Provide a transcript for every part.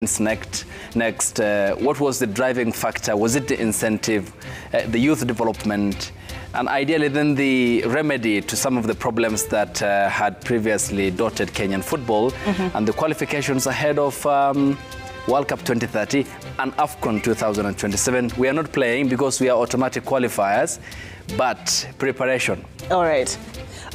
Next, what was the driving factor? Was it the incentive, the youth development, and ideally then the remedy to some of the problems that had previously dotted Kenyan football and the qualifications ahead of World Cup 2030 and AFCON 2027? We are not playing because we are automatic qualifiers, but preparation. All right.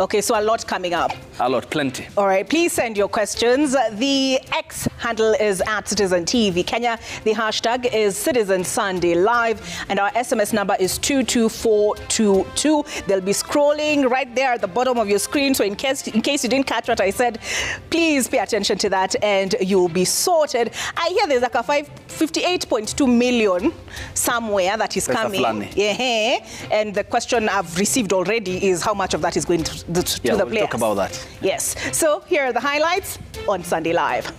Okay, so a lot coming up. A lot, plenty. All right, please send your questions. The X handle is @Citizen TV Kenya. The hashtag is Citizen Sunday Live, and our SMS number is 22422. They'll be scrolling right there at the bottom of your screen. So in case you didn't catch what I said, please pay attention to that, and you'll be sorted. I hear there's like a 58.2 million somewhere that is coming. Yeah, and the question I've received already is how much of that is going to the we'll players. Talk about that. Yes. So here are the highlights on Sunday Live.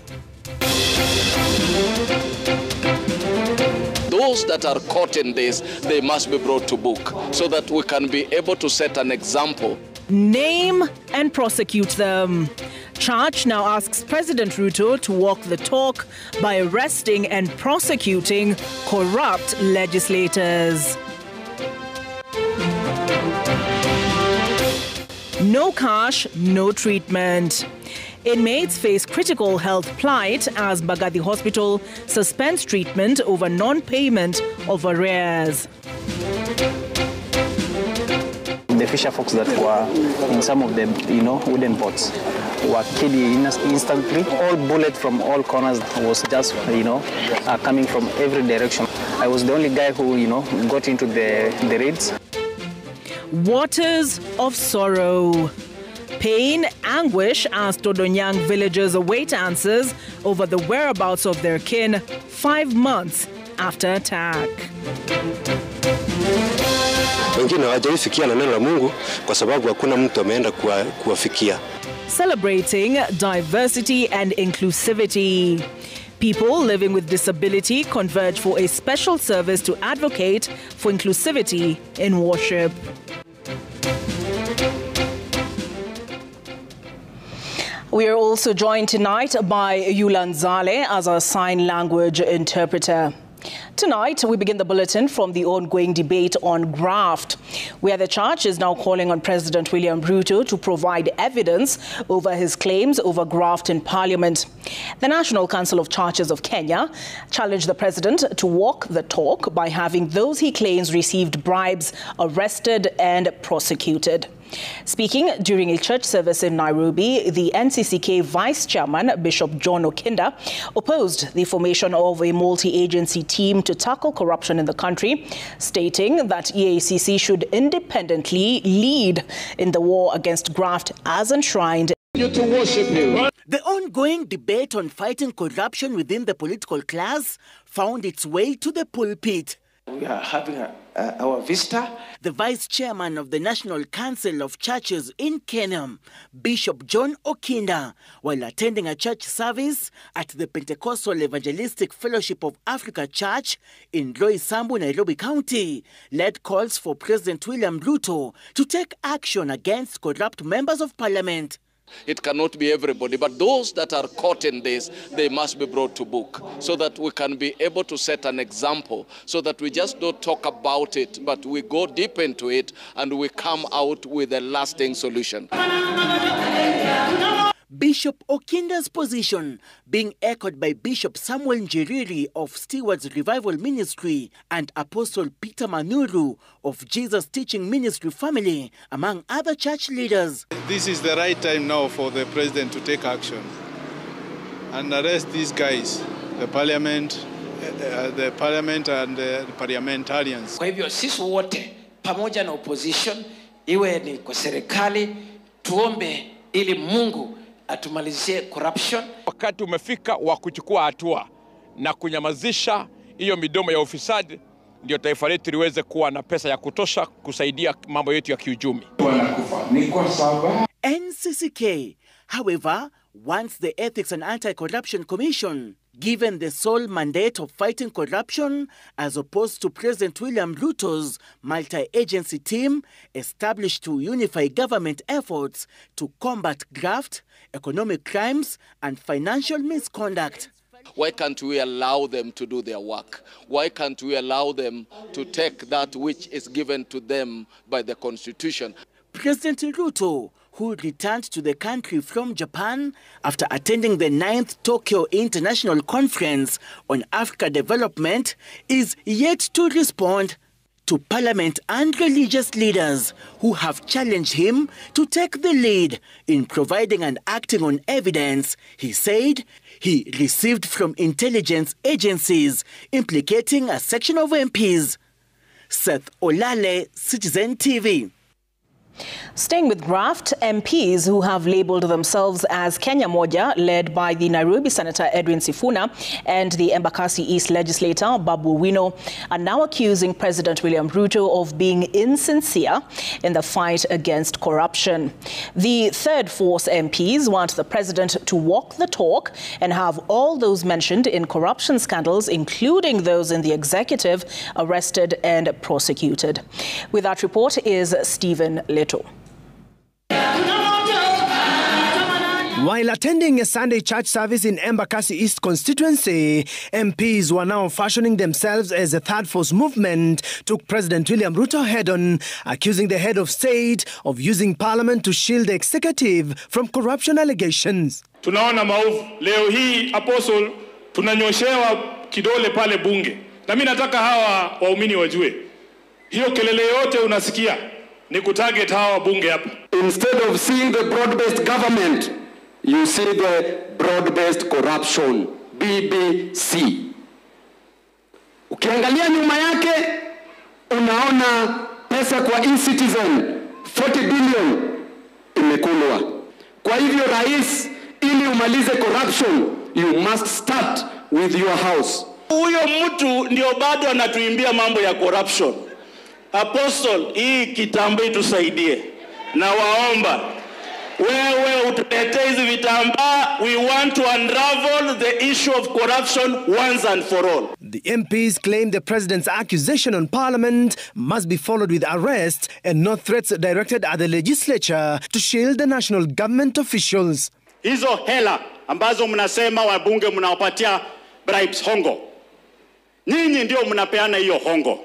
Those that are caught in this, they must be brought to book so that we can be able to set an example. Name and prosecute them. Church now asks President Ruto to walk the talk by arresting and prosecuting corrupt legislators. No cash, no treatment. Inmates face critical health plight as Mbagathi Hospital suspends treatment over non-payment of arrears. The fisher folks that were in some of the, wooden boats were killed instantly. All bullets from all corners was just, coming from every direction. I was the only guy who, got into the raids. Waters of sorrow. Pain, anguish as Dodonyang villagers await answers over the whereabouts of their kin 5 months after attack. Wengine hawajaifikia na neno la Mungu kwa sababu hakuna mtu ameenda kuwafikia. Celebrating diversity and inclusivity. People living with disability converge for a special service to advocate for inclusivity in worship. We are also joined tonight by Yulan Zale as our sign language interpreter. Tonight, we begin the bulletin from the ongoing debate on graft, where the church is now calling on President William Ruto to provide evidence over his claims over graft in Parliament. The National Council of Churches of Kenya challenged the president to walk the talk by having those he claims received bribes arrested and prosecuted. Speaking during a church service in Nairobi, the NCCK Vice Chairman, Bishop John Okinda, opposed the formation of a multi-agency team to tackle corruption in the country, stating that EACC should independently lead in the war against graft as enshrined. The ongoing debate on fighting corruption within the political class found its way to the pulpit. We are having our visitor. The Vice Chairman of the National Council of Churches in Kenya, Bishop John Okinda, while attending a church service at the Pentecostal Evangelistic Fellowship of Africa Church in Roysambu, Nairobi County, led calls for President William Ruto to take action against corrupt members of parliament. It cannot be everybody, but those that are caught in this, they must be brought to book so that we can be able to set an example, so that we just don't talk about it, but we go deep into it and we come out with a lasting solution. Bishop Okinda's position being echoed by Bishop Samuel Njiriri of Stewards Revival Ministry and Apostle Peter Manuru of Jesus Teaching Ministry Family, among other church leaders. This is the right time now for the president to take action and arrest these guys, the parliament and the parliamentarians. Kwa hivyo sisi wote pamoja na opposition, iwe ni kwa serikali, tuombe ili Mungu atumalizie corruption. Wakati umefika wa kuchukua hatua na kunyamazisha hiyo midomo ya ufisadi, ndio taifa letu liweze kuwa na pesa ya kutosha kusaidia mambo yetu ya kiuchumi. NCCK, however, wants the Ethics and Anti-Corruption Commission given the sole mandate of fighting corruption as opposed to President William Ruto's multi-agency team established to unify government efforts to combat graft, economic crimes and financial misconduct. Why can't we allow them to do their work? Why can't we allow them to take that which is given to them by the Constitution? President Ruto, who returned to the country from Japan after attending the 9th Tokyo International Conference on Africa Development, is yet to respond to parliament and religious leaders who have challenged him to take the lead in providing and acting on evidence he said he received from intelligence agencies implicating a section of MPs. Seth Olale, Citizen TV. Staying with graft, MPs who have labelled themselves as Kenya Moja, led by the Nairobi Senator Edwin Sifuna and the Embakasi East legislator Babu Owino, are now accusing President William Ruto of being insincere in the fight against corruption. The Third Force MPs want the president to walk the talk and have all those mentioned in corruption scandals, including those in the executive, arrested and prosecuted. With that report is Stephen Leto. While attending a Sunday church service in Embakasi East constituency, MPs who are now fashioning themselves as a Third Force movement took President William Ruto head-on, accusing the head of state of using parliament to shield the executive from corruption allegations. Tunaona maovu. Leo hii Apostle tunanyoshewa kidole pale bunge. Na mimi nataka hawa waumini wajue. Hiyo kelele yote unasikia ni kutarget hawa bunge hapa. Instead of seeing the broad-based government, you see the broad-based corruption, BBC. Ukiangalia nyuma yake, unaona pesa kwa e-Citizen, 40 billion imekulwa. Kwa hivyo rais, ili umalize corruption, you must start with your house. Huyo mtu ndio bado anatuimbia mambo ya corruption. Apostle, hii kitambo itusaidie. Na waomba, wewe utuletee hizi vitambaa. We want to unravel the issue of corruption once and for all. The MPs claim the president's accusation on parliament must be followed with arrest and not threats directed at the legislature to shield the national government officials. Hizo hela ambazo mnasema wabunge mnawapatia bribes, hongo. Nyinyi ndio mnapeana hiyo hongo.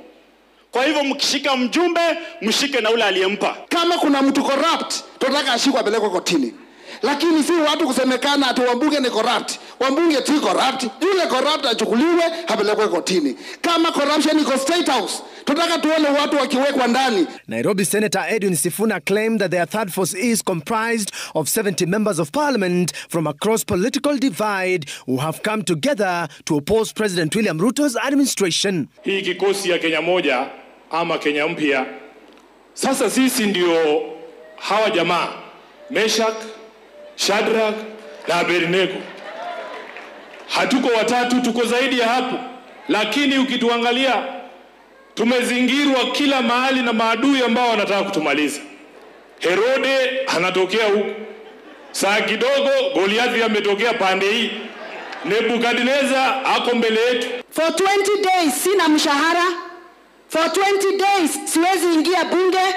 Kwa hivyo mkishika mjumbe, mshike na ule aliyempa. Kama kuna mtu corrupt, tunataka ashikwe apelekwe kotini. Lakini si watu kusemekana ati wambunge ni corrupt. Wambunge si corrupt. Yule corrupt achukuliwe apelekwe kotini. Kama corruption iko State House, tunataka tuone watu wakiwekwa ndani. Nairobi Senator Edwin Sifuna claimed that their Third Force is comprised of 70 members of parliament from across political divide who have come together to oppose President William Ruto's administration. Hii kikosi ya Kenya Moja ama Kenya Mpya, sasa sisi ndio hawa jamaa Meshak, Shadrach na Abednego. Hatuko watatu, tuko zaidi ya hapo. Lakini ukituangalia, tumezingirwa kila mahali na maadui ambao wanataka kutumaliza. Herode anatokea huku. Saa kidogo Goliathi ametokea pande hii. Nebukadnezar ako mbele yetu. For 20 days sina mshahara. For 20 days siwezi ingia bunge.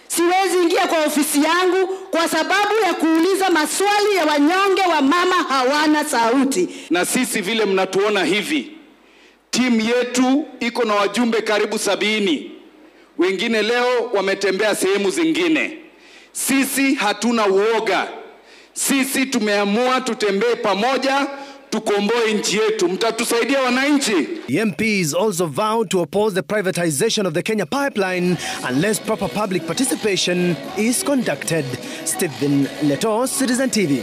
Siwezi ingia kwa ofisi yangu kwa sababu ya kuuliza maswali ya wanyonge wa mama hawana sauti. Na sisi vile mnatuona hivi, timu yetu iko na wajumbe karibu 70. Wengine leo wametembea sehemu zingine. Sisi hatuna uoga. Sisi tumeamua tutembee pamoja, tukomboe nchi yetu. Mtatusaidia wananchi. The MPs also vowed to oppose the privatization of the Kenya pipeline unless proper public participation is conducted. Stephen Leto, Citizen TV.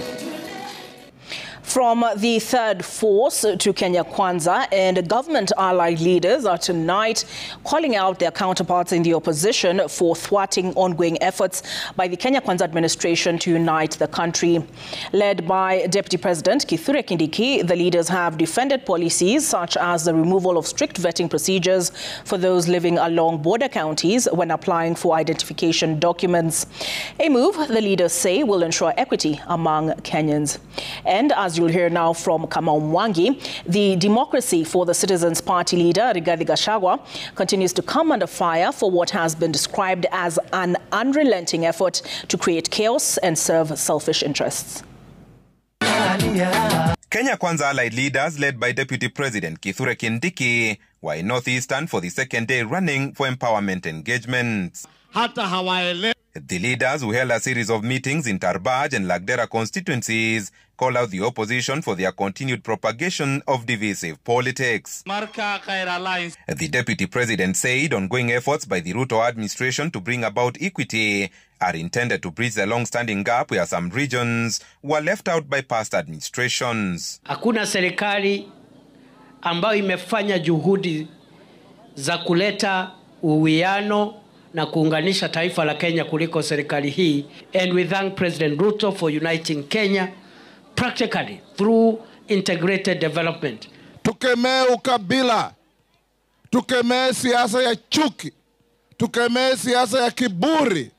From the Third Force to Kenya Kwanza, and government-allied leaders are tonight calling out their counterparts in the opposition for thwarting ongoing efforts by the Kenya Kwanza administration to unite the country. Led by Deputy President Kithure Kindiki, the leaders have defended policies such as the removal of strict vetting procedures for those living along border counties when applying for identification documents. A move, the leaders say, will ensure equity among Kenyans. And as you'll hear now from Kamau Mwangi, the Democracy for the Citizens Party leader, Rigathi Gachagua, continues to come under fire for what has been described as an unrelenting effort to create chaos and serve selfish interests. Kenya Kwanza allied leaders led by Deputy President Kithure Kindiki were in Northeastern for the second day running for empowerment engagements. The leaders, who held a series of meetings in Tarbaj and Lagdera constituencies, called out the opposition for their continued propagation of divisive politics. The Deputy President said ongoing efforts by the Ruto administration to bring about equity are intended to bridge the long-standing gap where some regions were left out by past administrations. Hakuna serikali ambayo imefanya juhudi za kuleta uwiano na kuunganisha taifa la Kenya kuliko serikali hii. And we thank President Ruto for uniting Kenya practically through integrated development. Tukemee ukabila, tukemee siasa ya chuki, tukemee siasa ya kiburi,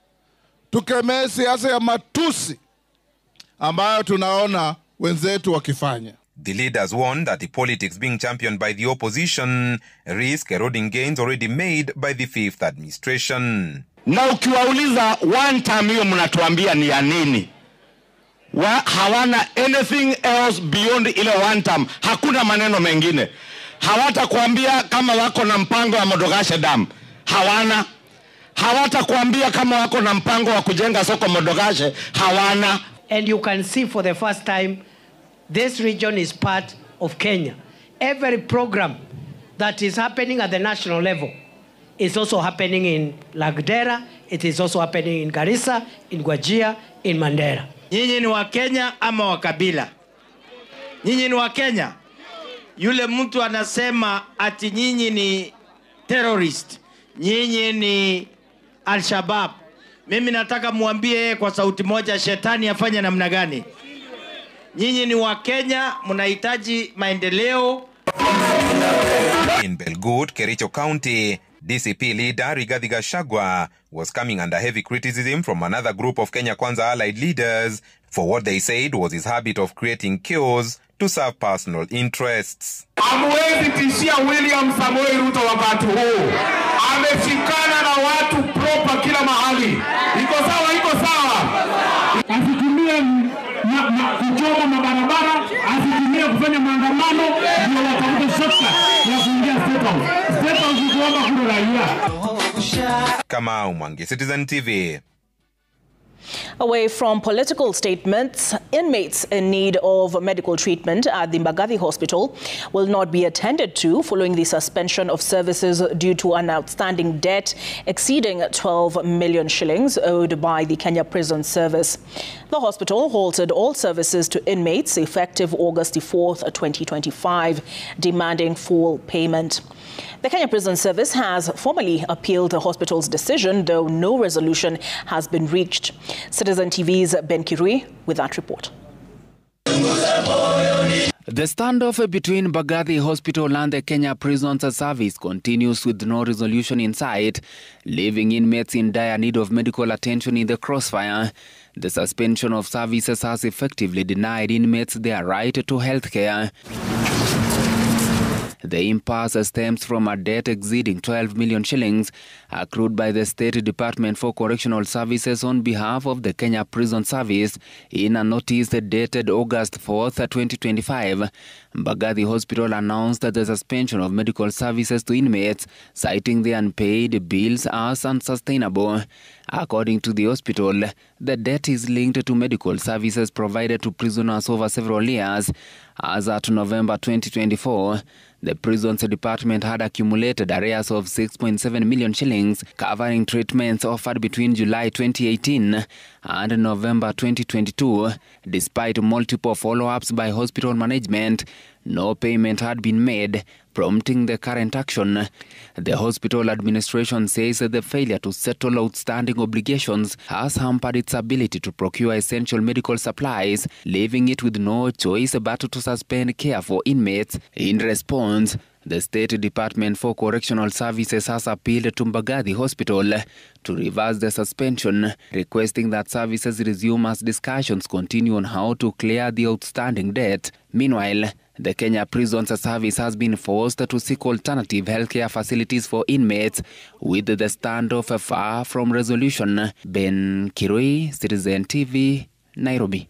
tukemee siasa ya matusi ambayo tunaona wenzetu wakifanya. The leaders warned that the politics being championed by the opposition risk eroding gains already made by the fifth administration. Na ukiwauliza one term hiyo mnatuambia ni ya nini? Hawana anything else beyond ile one term. Hakuna maneno mengine. Hawatakuambia kama wako na mpango wa Modogashe Dam. Hawana. Hawatakuambia kama wako na mpango wa kujenga soko Modogashe. Hawana. And you can see for the first time this region is part of Kenya. Every program that is happening at the national level is also happening in Lagdera, it is also happening in Garissa, in Wajir, in Mandera. Nyinyi ni wa Kenya ama wa kabila? Nyinyi ni wa Kenya? Yule mtu anasema ati nyinyi ni terrorist, nyinyi ni Al-Shabaab. Mimi nataka muambie kwa sauti moja shetani afanye namna gani? Nyinyi ni wa Kenya, mnahitaji maendeleo. In Belgut, Kericho County, DCP leader Rigathi Gachagua was coming under heavy criticism from another group of Kenya Kwanza allied leaders for what they said was his habit of creating chaos to serve personal interests. Hamwezi tishia William Samoei Ruto wakati huu. Ameshikana na watu proper kila mahali. Iko sawa, iko sawa. Asitumie kuchoma mabarabara, asitumie kufanya maandamano, ndio watafuta shortcut ya kuingia State House. State House ni kuomba kura raia. Kamau Mwangi, Citizen TV. Away from political statements, inmates in need of medical treatment at the Mbagathi Hospital will not be attended to following the suspension of services due to an outstanding debt exceeding 12 million shillings owed by the Kenya Prison Service. The hospital halted all services to inmates effective August 4th, 2025, demanding full payment. The Kenya Prison Service has formally appealed the hospital's decision, though no resolution has been reached. Citizen TV's Ben Kirui with that report. The standoff between Mbagathi Hospital and the Kenya Prison Service continues with no resolution in sight, leaving inmates in dire need of medical attention in the crossfire. The suspension of services has effectively denied inmates their right to health care. The impasse stems from a debt exceeding 12 million shillings accrued by the State Department for Correctional Services on behalf of the Kenya Prison Service in a notice dated August 4th, 2025. Mbagathi Hospital announced the suspension of medical services to inmates, citing the unpaid bills as unsustainable. According to the hospital, the debt is linked to medical services provided to prisoners over several years. As at November 2024, the Prisons Department had accumulated arrears of 6.7 million shillings, covering treatments offered between July 2018 and November 2022. Despite multiple follow-ups by hospital management, no payment had been made, prompting the current action. The hospital administration says that the failure to settle outstanding obligations has hampered its ability to procure essential medical supplies, leaving it with no choice but to suspend care for inmates. In response, the State Department for Correctional Services has appealed to Mbagathi Hospital to reverse the suspension, requesting that services resume as discussions continue on how to clear the outstanding debt. Meanwhile, the Kenya Prison Service has been forced to seek alternative healthcare facilities for inmates, with the standoff far from resolution. Ben Kirui, Citizen TV, Nairobi.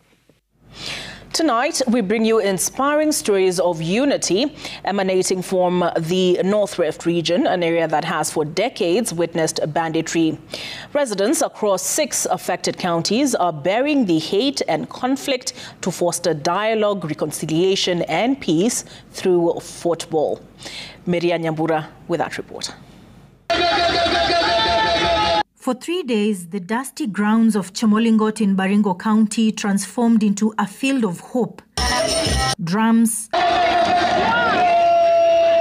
Tonight, we bring you inspiring stories of unity emanating from the North Rift region, an area that has for decades witnessed banditry. Residents across 6 affected counties are burying the hate and conflict to foster dialogue, reconciliation and peace through football. Miriam Nyambura with that report. For 3 days, the dusty grounds of Chemolingot in Baringo County transformed into a field of hope. Drums,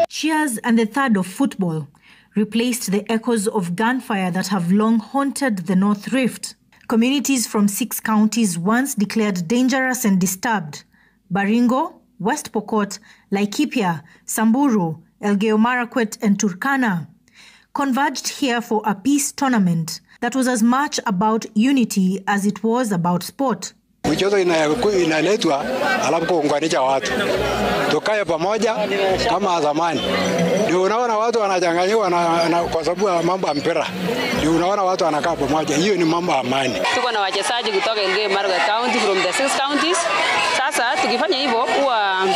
cheers, and the thud of football replaced the echoes of gunfire that have long haunted the North Rift. Communities from 6 counties once declared dangerous and disturbed: Baringo, West Pokot, Laikipia, Samburu, Elgeyo Marakwet, and Turkana converged here for a peace tournament that was as much about unity as it was about sport. Michezo inaletwa alafu kuunganisha watu. Tukae pamoja kama zamani. Ndio unaona watu wanachanganywa kwa sababu ya mambo ya mpira. Ndio unaona watu wanakaa pamoja. Hiyo ni mambo ya amani. Tuko na wachezaji kutoka Elgeyo Marakwet County from the 6 counties. Sasa tukifanya hivyo huwa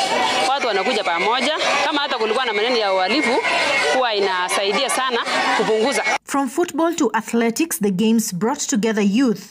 watu wanakuja pamoja. Kama hata kulikuwa na maneno ya uhalifu huwa inasaidia sana kupunguza. From football to athletics, the games brought together youth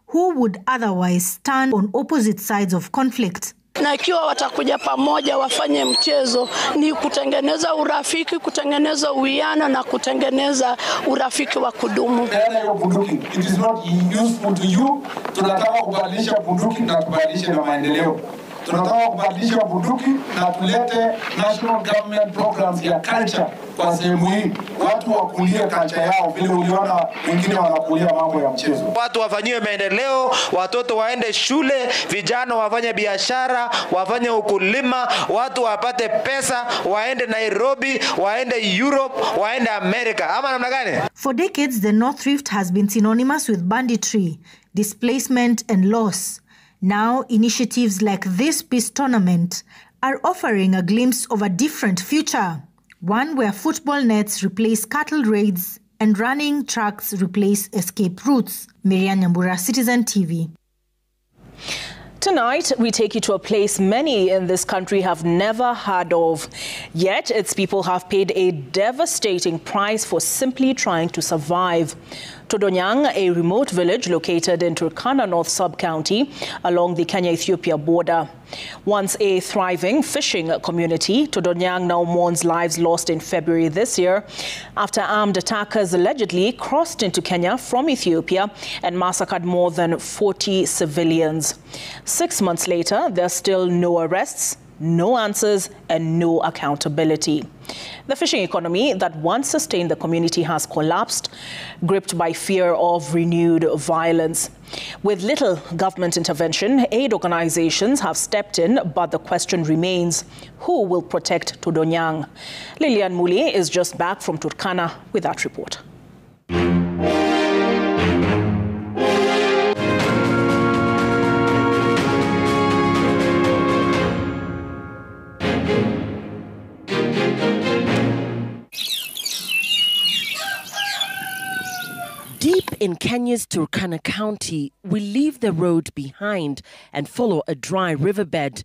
who would otherwise stand on opposite sides of conflict. Na ikiwa watakuja pamoja wafanye mchezo ni kutengeneza urafiki, kutengeneza uwiano na kutengeneza urafiki wa kudumu. It is not useful to you. Tunataka kubadilisha bunduki na tubadilishe na maendeleo. Tunataka kubadilisha bunduki na tulete national government programs ya culture kwa sehemu hii. Watu wakulie culture yao vile uliona wengine wanakulia mambo ya mchezo. Watu wafanyiwe maendeleo, watoto waende shule, vijana wafanye biashara, wafanye ukulima, watu wapate pesa, waende Nairobi, waende Europe, waende America. Ama namna gani? For decades, the North Rift has been synonymous with banditry, displacement and loss. Now, initiatives like this peace tournament are offering a glimpse of a different future, one where football nets replace cattle raids and running tracks replace escape routes. Miriam Nyambura, Citizen TV. Tonight, we take you to a place many in this country have never heard of. Yet, its people have paid a devastating price for simply trying to survive. Todonyang, a remote village located in Turkana North Sub-County along the Kenya-Ethiopia border. Once a thriving fishing community, Todonyang now mourns lives lost in February this year after armed attackers allegedly crossed into Kenya from Ethiopia and massacred more than 40 civilians. 6 months later, there are still no arrests, no answers, and no accountability. The fishing economy that once sustained the community has collapsed, gripped by fear of renewed violence. With little government intervention, aid organizations have stepped in, but the question remains, who will protect Todonyang? Lilian Muli is just back from Turkana with that report. Deep in Kenya's Turkana County, we leave the road behind and follow a dry riverbed,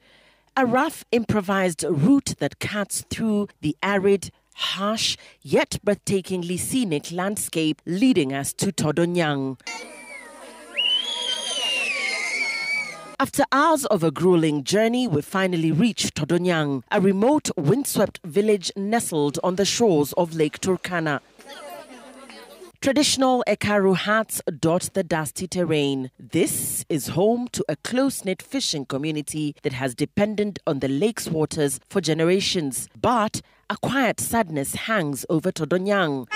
a rough improvised route that cuts through the arid, harsh, yet breathtakingly scenic landscape leading us to Todonyang. After hours of a grueling journey, we finally reached Todonyang, a remote, windswept village nestled on the shores of Lake Turkana. Traditional Ekaru huts dot the dusty terrain. This is home to a close-knit fishing community that has depended on the lake's waters for generations. But a quiet sadness hangs over Todonyang.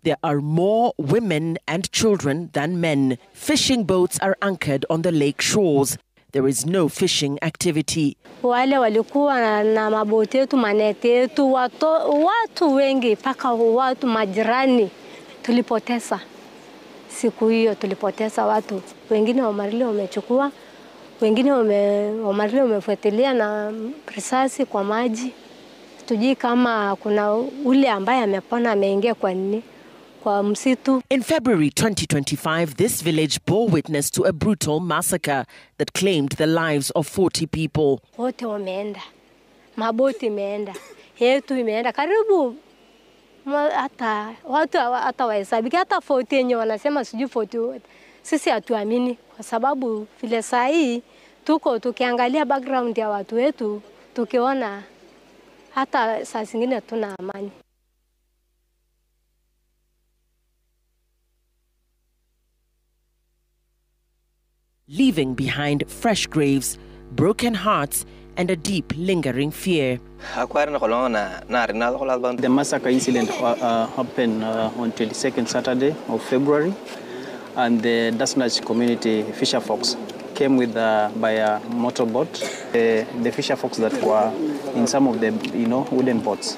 There are more women and children than men. Fishing boats are anchored on the lake shores. There is no fishing activity. Wale walikuwa na maboti yetu, maneti yetu, watu wengi, paka watu majirani. Tulipoteza siku hiyo, tulipoteza watu wengine. Wamarili wamechukua, wengine wamarili wamefuatilia na risasi kwa maji. Tujui kama kuna ule ambaye amepona ameingia kwa msitu. In February 2025, this village bore witness to a brutal massacre that claimed the lives of 40 people. Wote wameenda. Maboti imeenda. Yetu imeenda. Karibu hata watu hata wahesabiki hata 40 yenye wanasema sijui 40. Sisi hatuamini kwa sababu vile saa hii tuko tukiangalia background ya watu wetu tukiona hata saa zingine tuna amani. Leaving behind fresh graves, broken hearts, and a deep, lingering fear. The massacre incident happened on 22nd Saturday of February, and the Dasnach community fisher folks came with by a motorboat. The fisher folks that were in some of the wooden boats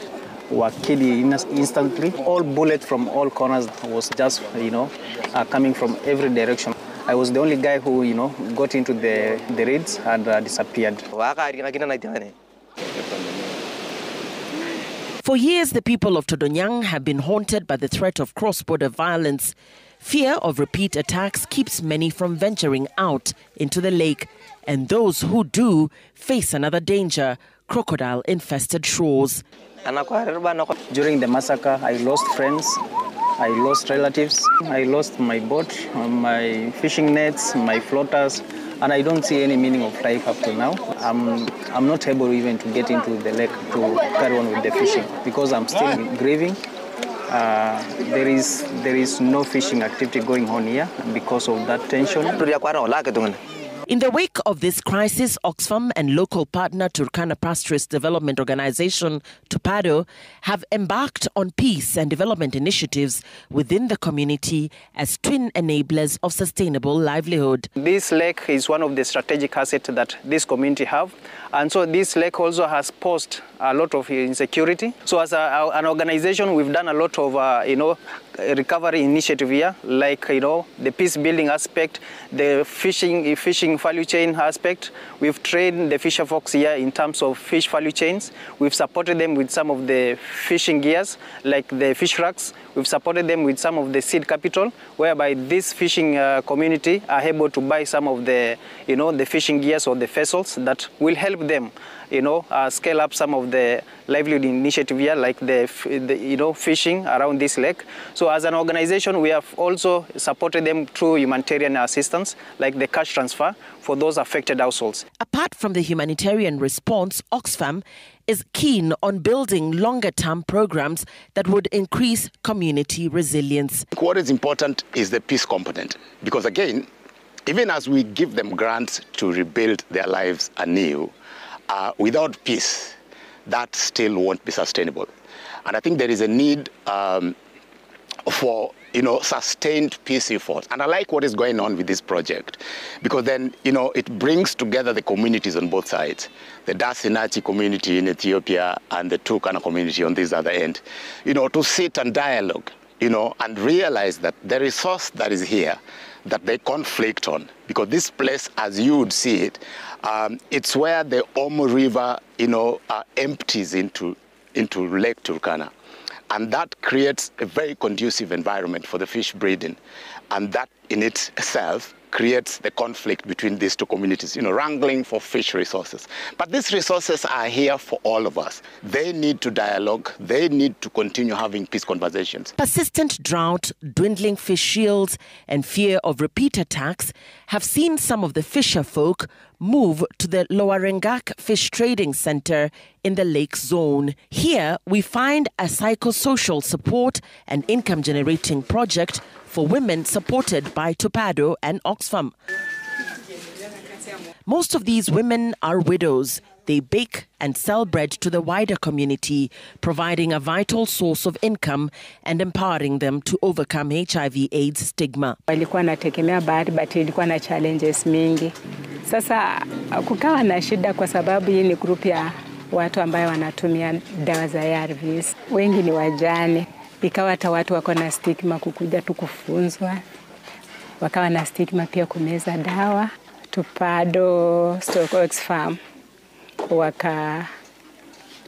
were killed instantly. All bullets from all corners was just coming from every direction. I was the only guy who got into the raids and disappeared. For years, the people of Todonyang have been haunted by the threat of cross-border violence. Fear of repeat attacks keeps many from venturing out into the lake, and those who do face another danger: crocodile-infested shores. During the massacre, I lost friends, I lost relatives, I lost my boat, my fishing nets, my floaters, and I don't see any meaning of life up to now. I'm not able even to get into the lake to carry on with the fishing because I'm still grieving. There is no fishing activity going on here because of that tension. In the wake of this crisis, Oxfam and local partner Turkana Pastoralist Development Organization, Tupado, have embarked on peace and development initiatives within the community as twin enablers of sustainable livelihood. This lake is one of the strategic assets that this community have. And so this lake also has posed a lot of insecurity. So as an organization, we've done a lot of, recovery initiative here, like, the peace building aspect, the fishing value chain aspect. We've trained the fisher folks here in terms of fish value chains. We've supported them with some of the fishing gears, like the fish racks. We've supported them with some of the seed capital, whereby this fishing community are able to buy some of the, the fishing gears or the vessels that will help them, scale up some of the livelihood initiative here, like the fishing around this lake. So as an organization, we have also supported them through humanitarian assistance, like the cash transfer for those affected households. Apart from the humanitarian response, Oxfam is keen on building longer-term programs that would increase community resilience. What is important is the peace component, because again, even as we give them grants to rebuild their lives anew, without peace, that still won't be sustainable. And I think there is a need for sustained peace efforts. And I like what is going on with this project, because then, it brings together the communities on both sides, the Dasinachi community in Ethiopia and the Turkana community on this other end, to sit and dialogue, and realize that the resource that is here, that they conflict on, because this place, as you would see it, it's where the Omo River, empties into Lake Turkana. And that creates a very conducive environment for the fish breeding. And that in itself creates the conflict between these two communities, wrangling for fish resources. But these resources are here for all of us. They need to dialogue. They need to continue having peace conversations. Persistent drought, dwindling fish shields, and fear of repeat attacks have seen some of the fisher folk move to the Lower Rengak Fish Trading Center in the lake zone. Here, we find a psychosocial support and income-generating project for women supported by Tupado and Oxfam. Most of these women are widows. They bake and sell bread to the wider community, providing a vital source of income and empowering them to overcome HIV/AIDS stigma. Walikuwa nategemea bahari, but ilikuwa na challenges mingi. Sasa kukawa na shida kwa sababu hii ni group ya watu ambao wanatumia dawa za ARVs. Wengi ni wajane. Ikawa hata watu wako na stigma kukuja tu kufunzwa. Wakawa na stigma pia kumeza dawa. Tupado Stockworks Farm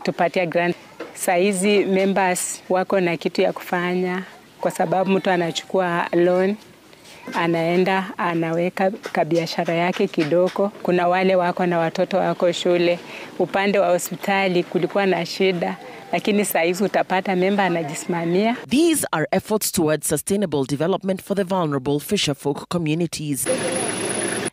tupatia grant. Saizi members wako na kitu ya kufanya, kwa sababu mtu anachukua loan, anaenda anaweka kabiashara yake kidogo. Kuna wale wako na watoto wako shule. Upande wa hospitali kulikuwa na shida, lakini saa hizi utapata memba anajisimamia. These are efforts towards sustainable development for the vulnerable fisherfolk communities.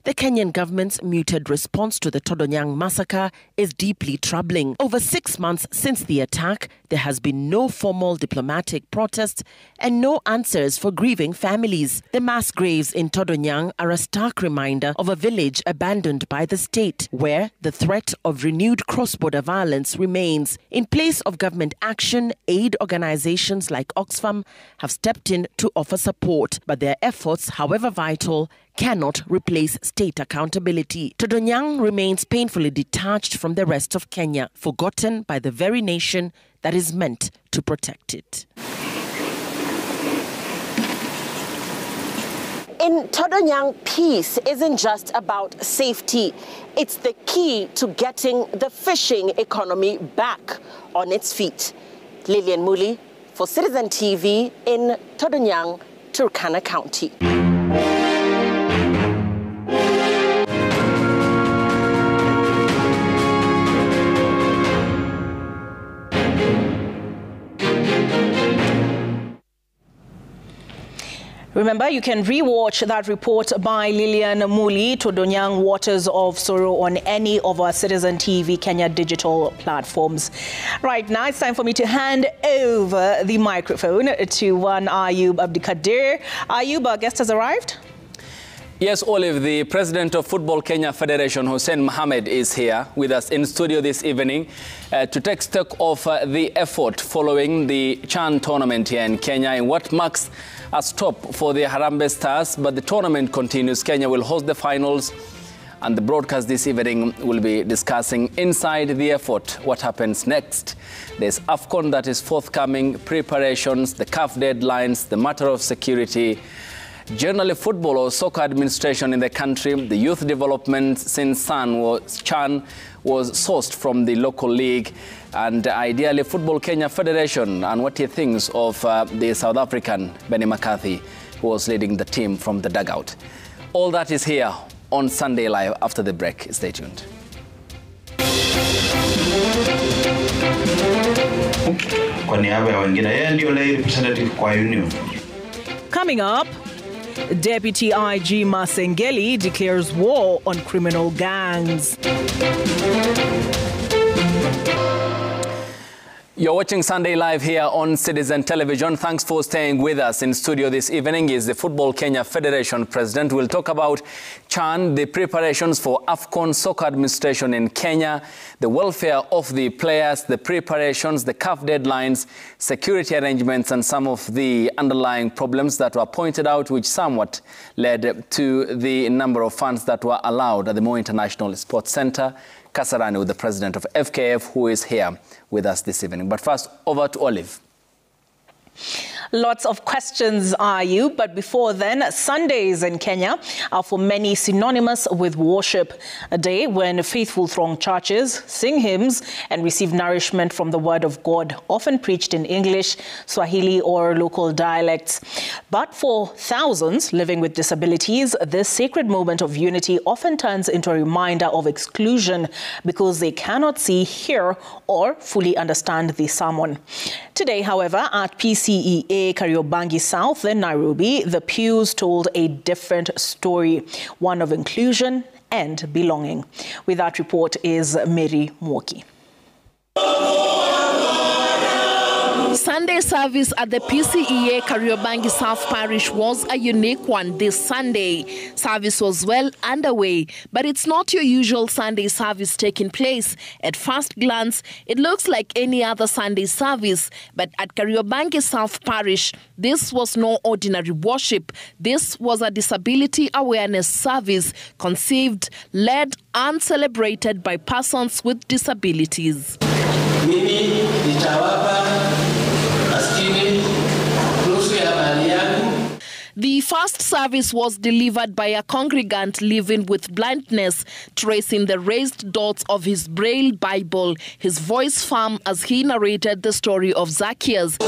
The Kenyan government's muted response to the Todonyang massacre is deeply troubling. Over 6 months since the attack, there has been no formal diplomatic protest and no answers for grieving families. The mass graves in Todonyang are a stark reminder of a village abandoned by the state, where the threat of renewed cross-border violence remains. In place of government action, aid organizations like Oxfam have stepped in to offer support, but their efforts, however vital, cannot replace state accountability. Todonyang remains painfully detached from the rest of Kenya, forgotten by the very nation that is meant to protect it. In Todonyang, peace isn't just about safety. It's the key to getting the fishing economy back on its feet. Lillian Muli for Citizen TV in Todonyang, Turkana County. Remember, you can re-watch that report by Lillian Muli, Todonyang Waters of Sorrow, on any of our Citizen TV Kenya digital platforms. Right now, it's time for me to hand over the microphone to one Ayub Abdikadir. Ayub, our guest has arrived. Yes, Olive, the president of Football Kenya Federation, Hussein Mohamed, is here with us in studio this evening to take stock of the effort following the CHAN tournament here in Kenya, in what marks a stop for the Harambee Stars, but the tournament continues. Kenya will host the finals, and the broadcast this evening will be discussing inside the effort what happens next. There's AFCON that is forthcoming, preparations, the CAF deadlines, the matter of security, generally football or soccer administration in the country, the youth development since CHAN was sourced from the local league, and ideally Football Kenya Federation and what he thinks of the South African Benny McCarthy, who was leading the team from the dugout. All that is here on Sunday Live after the break. Stay tuned. Kwa niaba ya wengine, yeye ndio lay representative kwa union. Coming up, Deputy IG Masengeli declares war on criminal gangs. You're watching Sunday Live here on Citizen Television. Thanks for staying with us. In studio this evening is the Football Kenya Federation president. We'll talk about CHAN, the preparations for AFCON, soccer administration in Kenya, the welfare of the players, the preparations, the CAF deadlines, security arrangements, and some of the underlying problems that were pointed out, which somewhat led to the number of funds that were allowed at the Moi International Sports Center, Kasarani, with the president of FKF, who is here with us this evening. But first, over to Olive. Lots of questions are you, but before then, Sundays in Kenya are for many synonymous with worship, a day when faithful throng churches, sing hymns, and receive nourishment from the word of God, often preached in English, Swahili, or local dialects. But for thousands living with disabilities, this sacred moment of unity often turns into a reminder of exclusion because they cannot see, hear, or fully understand the sermon. Today, however, at PCEA Kariobangi South in Nairobi, the pews told a different story, one of inclusion and belonging. With that report is Mary Mwoki. Sunday service at the PCEA Kariobangi South Parish was a unique one this Sunday. Service was well underway, but it's not your usual Sunday service taking place. At first glance, it looks like any other Sunday service, but at Kariobangi South Parish, this was no ordinary worship. This was a disability awareness service conceived, led, and celebrated by persons with disabilities. Mimi nitawapa maskini nusu ya mali yangu. The first service was delivered by a congregant living with blindness, tracing the raised dots of his Braille Bible, his voice firm as he narrated the story of Zacchaeus.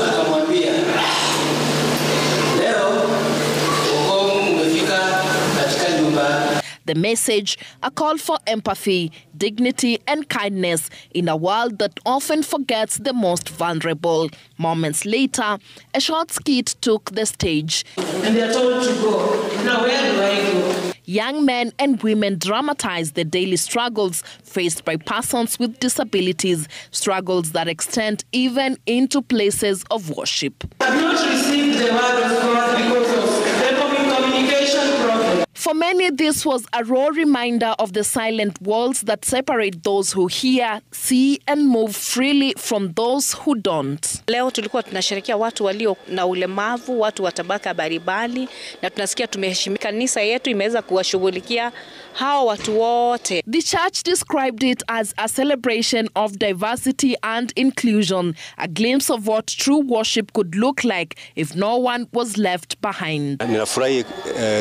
The message, a call for empathy, dignity and kindness in a world that often forgets the most vulnerable. Moments later, a short skit took the stage. And they are told to go. Now where do I go? Young men and women dramatize the daily struggles faced by persons with disabilities, struggles that extend even into places of worship. I have not received the word of God because of the communication problem. For many, this was a raw reminder of the silent walls that separate those who hear, see and move freely from those who don't. Leo tulikuwa tunasherehekea watu walio na ulemavu, watu wa tabaka mbalimbali, na tunasikia tumeheshimika. Kanisa yetu imeweza kuwashughulikia hao watu wote. The church described it as a celebration of diversity and inclusion, a glimpse of what true worship could look like if no one was left behind. Ninafurahi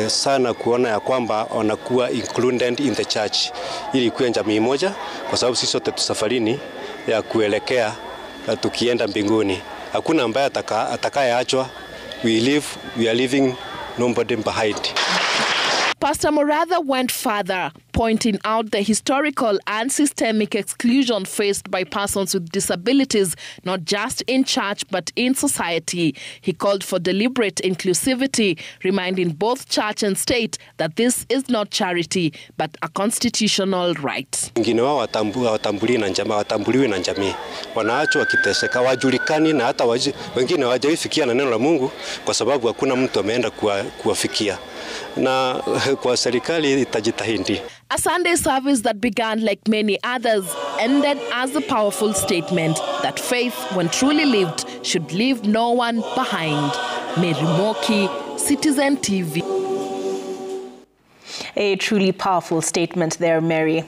sana kuona ya kwamba wanakuwa included in the church ili kuwe jamii moja, kwa sababu sisi sote tusafarini ya kuelekea tukienda mbinguni. Hakuna ambaye atakayeachwa. We are leaving nobody behind. Pastor Moratha went further, pointing out the historical and systemic exclusion faced by persons with disabilities, not just in church but in society. He called for deliberate inclusivity, reminding both church and state that this is not charity but a constitutional right. Wengine wao watambuliwi na jamii. Wanaachwa wakiteseka, wajulikani na hata wengine hawajafikia na neno la Mungu kwa sababu hakuna mtu ameenda kuwafikia. Na kwa serikali itajitahidi. A Sunday service that began like many others ended as a powerful statement that faith, when truly lived, should leave no one behind. Mary Moki, Citizen TV. A truly powerful statement there, Mary.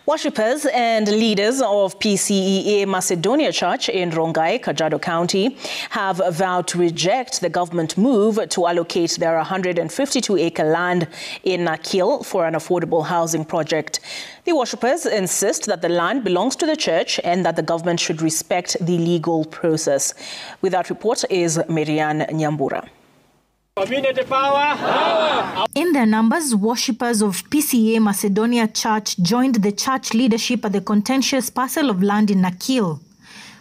Worshippers and leaders of PCEA Macedonia Church in Rongai, Kajiado County, have vowed to reject the government move to allocate their 152-acre land in Nakil for an affordable housing project. The worshippers insist that the land belongs to the church and that the government should respect the legal process. With that report is Miriam Nyambura. Community power. In their numbers, worshippers of PCEA Macedonia Church joined the church leadership at the contentious parcel of land in Nakil,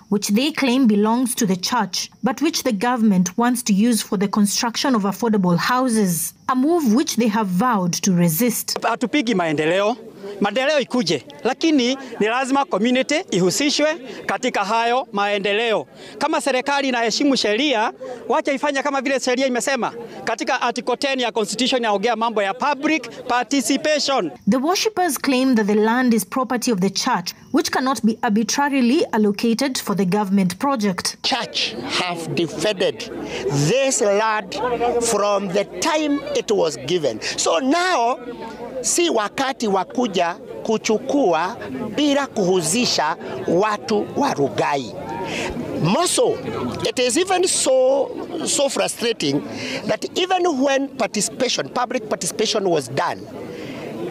which they claim belongs to the church, but which the government wants to use for the construction of affordable houses, a move which they have vowed to resist. Hatupigi maendeleo ikuje, lakini ni lazima community ihusishwe katika hayo maendeleo. Kama serikali inaheshimu sheria, wacha ifanye kama vile sheria imesema katika article 10 ya constitution yaongea mambo ya public participation. The worshippers claim that the land is property of the church, which cannot be arbitrarily allocated for the government project. Church have defended this land from the time it was given. So now, si wakati wakuja kuchukua bila kuhuzisha watu wa Rugai. More so, it is even so frustrating that even when public participation was done,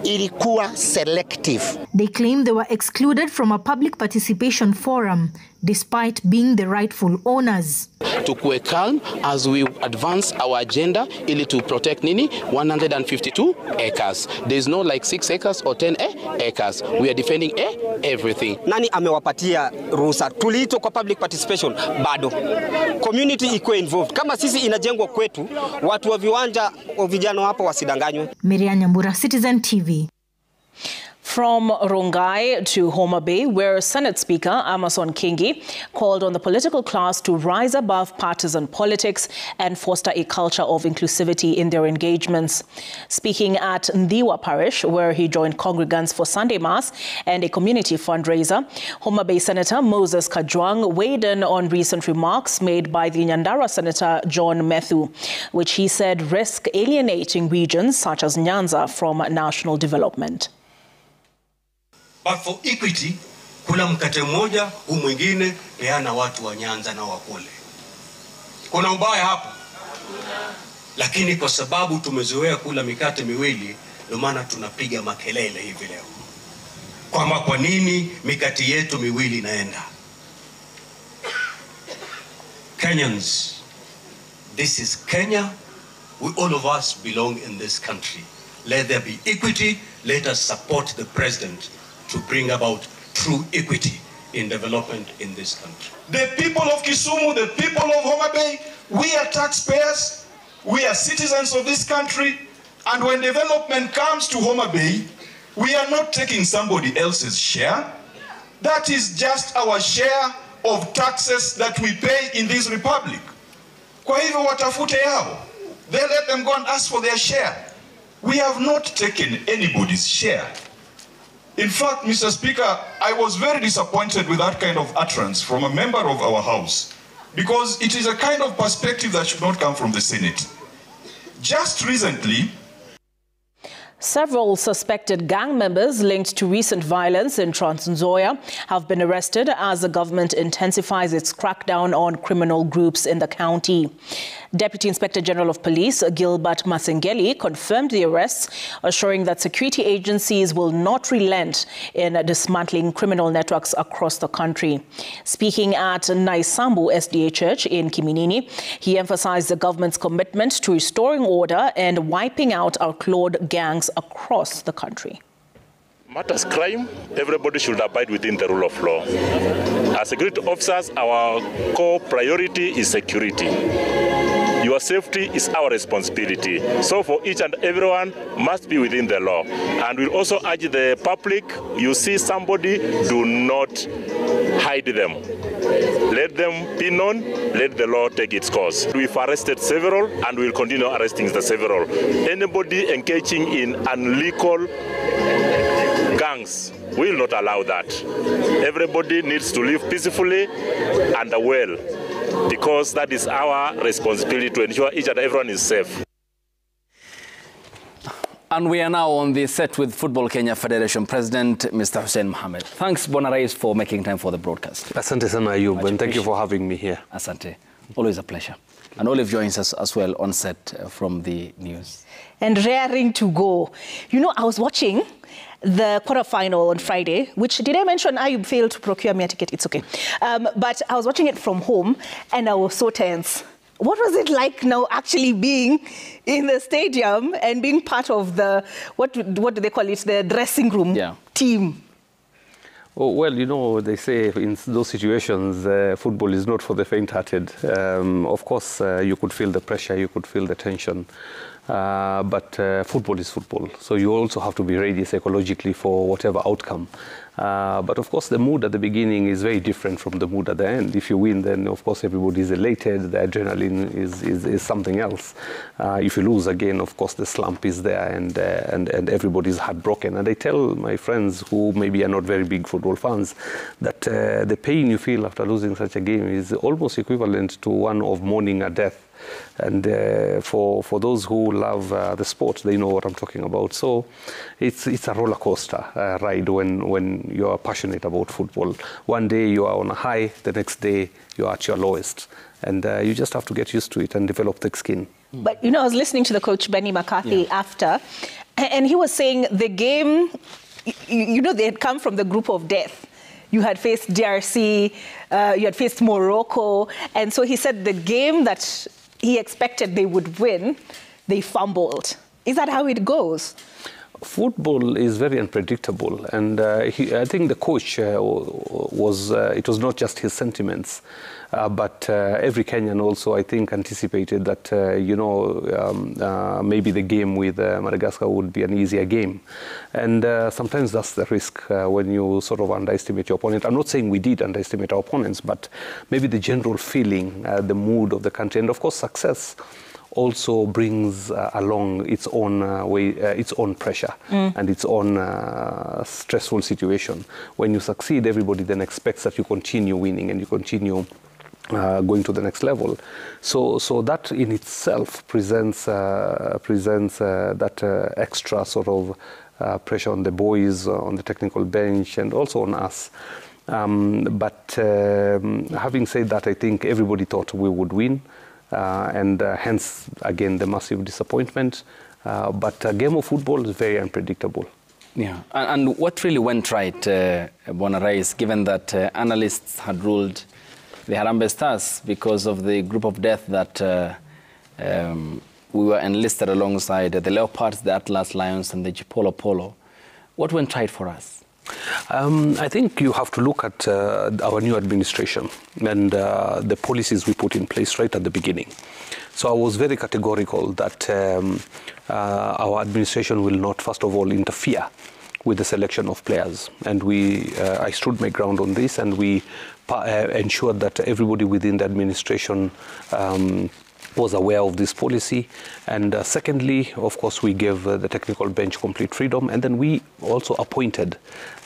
ilikuwa selective. They claim they were excluded from a public participation forum, despite being the rightful owners. Tukue calm as we advance our agenda ili to protect 152 acres. There is no like 6 acres or 10 acres. We are defending everything. Nani amewapatia ruhusa? Tuliitwa kwa public participation bado. Community iko involved. Kama sisi inajengwa kwetu, watu wa viwanja vijana hapa wasidanganywe. Miriam Nyambura, Citizen TV. From Rongai to Homa Bay, where Senate Speaker Amason Kingi called on the political class to rise above partisan politics and foster a culture of inclusivity in their engagements. Speaking at Ndiwa Parish, where he joined congregants for Sunday Mass and a community fundraiser, Homa Bay Senator Moses Kajwang weighed in on recent remarks made by the Nyandara Senator John Methu, which he said risk alienating regions such as Nyanza from national development. But for equity, kula mkate mmoja, huu mwingine peana watu wa Nyanza na wakule. Kuna ubaya hapo. Lakini kwa sababu tumezoea kula mikate miwili, ndio maana tunapiga makelele hivi leo. Kwamba kwa nini mikate yetu miwili inaenda? Kenyans, this is Kenya. We all of us belong in this country. Let there be equity. let us support the president to bring about true equity in development in this country. The people of Kisumu, the people of Homa Bay, we are taxpayers, we are citizens of this country, and when development comes to Homa Bay, we are not taking somebody else's share. That is just our share of taxes that we pay in this republic. Kwa hivyo watafute yao. They let them go and ask for their share. We have not taken anybody's share. In fact, Mr. Speaker, I was very disappointed with that kind of utterance from a member of our House, because it is a kind of perspective that should not come from the Senate. Just recently, several suspected gang members linked to recent violence in Trans Nzoia have been arrested as the government intensifies its crackdown on criminal groups in the county. Deputy Inspector General of Police Gilbert Masengeli confirmed the arrests, assuring that security agencies will not relent in dismantling criminal networks across the country. Speaking at Naisambu SDA Church in Kiminini, he emphasized the government's commitment to restoring order and wiping out outlawed gangs across the country. Matters crime, everybody should abide within the rule of law. As security officers, our core priority is security. Your safety is our responsibility. So for each and everyone must be within the law. And we'll also urge the public, you see somebody, do not hide them. Let them be known, let the law take its course. We've arrested several and we'll continue arresting the several. Anybody engaging in unlegal gangs, we will not allow that. Everybody needs to live peacefully and well, because that is our responsibility to ensure each and everyone is safe. And we are now on the set with Football Kenya Federation President, Mr. Hussein Mohamed. Thanks, Bwana Rais, for making time for the broadcast. Asante sana, Ayub, and thank you for having me here. Asante. Always a pleasure. And Olive joins us as well on set from the news. And raring to go. You know, I was watching the quarterfinal on Friday, which, did I mention Ayub failed to procure me a ticket? It's okay. But I was watching it from home and I was so tense. What was it like now actually being in the stadium and being part of the, what do they call it, the dressing room team? Oh, well, you know, they say in those situations, football is not for the faint-hearted. Of course, you could feel the pressure, you could feel the tension. But football is football, so you also have to be ready psychologically for whatever outcome. But of course, the mood at the beginning is very different from the mood at the end. If you win, then of course everybody is elated. The adrenaline is something else. If you lose again, of course the slump is there, and everybody is heartbroken. And I tell my friends who maybe are not very big football fans that the pain you feel after losing such a game is almost equivalent to one of mourning a death. And for those who love the sport, they know what I'm talking about. So it's a roller coaster ride when you are passionate about football. One day you are on a high, the next day you are at your lowest. And you just have to get used to it and develop thick skin. But, you know, I was listening to the coach, Benny McCarthy, after, and he was saying the game, you know, they had come from the group of death. You had faced DRC, you had faced Morocco. And so he said the game that he expected they would win, they fumbled. Is that how it goes? Football is very unpredictable, and I think the coach it was not just his sentiments, but every Kenyan also, I think, anticipated that maybe the game with Madagascar would be an easier game, and sometimes that's the risk when you sort of underestimate your opponent. I'm not saying we did underestimate our opponents, but maybe the general feeling, the mood of the country, and of course success also brings along its own its own pressure and its own stressful situation. When you succeed, everybody then expects that you continue winning and you continue going to the next level. So that in itself presents that extra sort of pressure on the boys, on the technical bench, and also on us. But having said that, I think everybody thought we would win. And hence, again, the massive disappointment. But a game of football is very unpredictable. Yeah, and what really went right, Bwana Rais, given that analysts had ruled the Harambee Stars because of the group of death that we were enlisted alongside, the Leopards, the Atlas Lions, and the Chipolo Polo. What went right for us? I think you have to look at our new administration and the policies we put in place right at the beginning. So I was very categorical that our administration will not, first of all, interfere with the selection of players. And I stood my ground on this, and we ensured that everybody within the administration was aware of this policy. And secondly, of course, we gave the technical bench complete freedom, and then we also appointed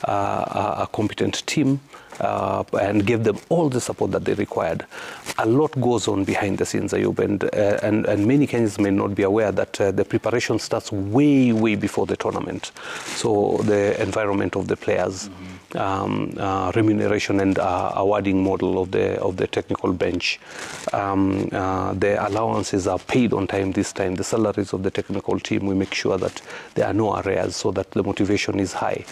a competent team and gave them all the support that they required. A lot goes on behind the scenes, Ayub, and many Kenyans may not be aware that the preparation starts way before the tournament. So the environment of the players, remuneration and awarding model of the technical bench, the allowances are paid on time this time. The salaries of the technical team, we make sure that there are no arrears so that the motivation is high.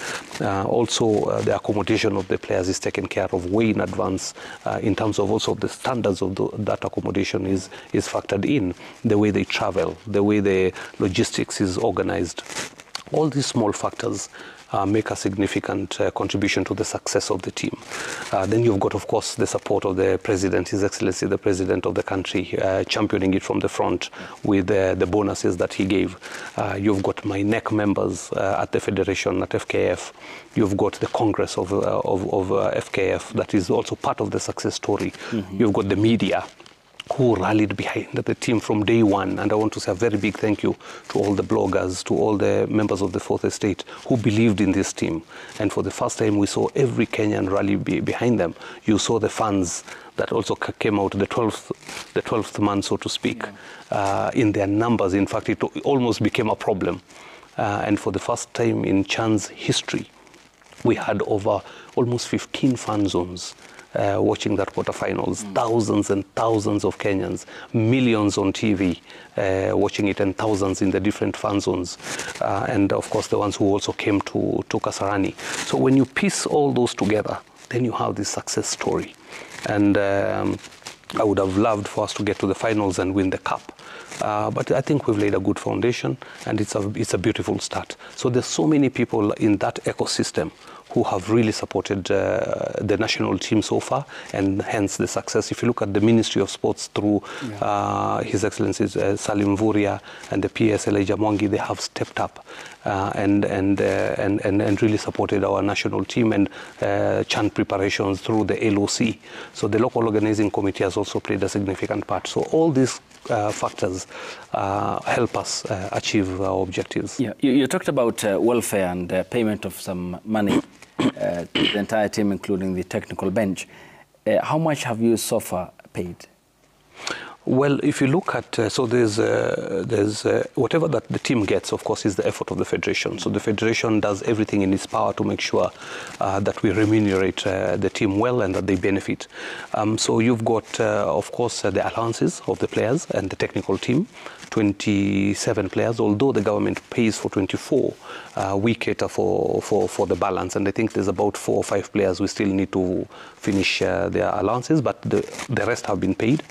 Also, the accommodation of the players is taken care of way in advance in terms of also the standards of that accommodation is factored in, the way they travel, the way the logistics is organized. All these small factors make a significant contribution to the success of the team. Then you've got, of course, the support of the President, His Excellency, the President of the country, championing it from the front with the bonuses that he gave. You've got my NEC members at the Federation, at FKF. You've got the Congress of FKF that is also part of the success story. You've got the media who rallied behind the team from day one. And I want to say a very big thank you to all the bloggers, to all the members of the Fourth Estate who believed in this team. And for the first time, we saw every Kenyan rally behind them. You saw the fans that also came out the 12th man, so to speak, in their numbers. In fact, it almost became a problem. And for the first time in Chan's history, we had over almost 15 fan zones watching that quarterfinals, thousands and thousands of Kenyans, millions on TV watching it, and thousands in the different fan zones, and of course the ones who also came to Kasarani. So when you piece all those together, then you have this success story. And I would have loved for us to get to the finals and win the cup. But I think we've laid a good foundation, and it's a beautiful start. So there's so many people in that ecosystem who have really supported the national team so far, and hence the success. If you look at the Ministry of Sports through His Excellency Salim Vuria and the PS Elijah Mwangi, they have stepped up and really supported our national team and Chan preparations through the LOC. So the local organizing committee has also played a significant part. So all these factors help us achieve our objectives. Yeah, you talked about welfare and payment of some money to the entire team, including the technical bench. How much have you so far paid? Well, if you look at, so there's whatever that the team gets, of course, is the effort of the Federation. So the Federation does everything in its power to make sure that we remunerate the team well and that they benefit. So you've got, of course, the allowances of the players and the technical team, 27 players, although the government pays for 24, we cater for the balance. And I think there's about 4 or 5 players we still need to finish their allowances, but the rest have been paid.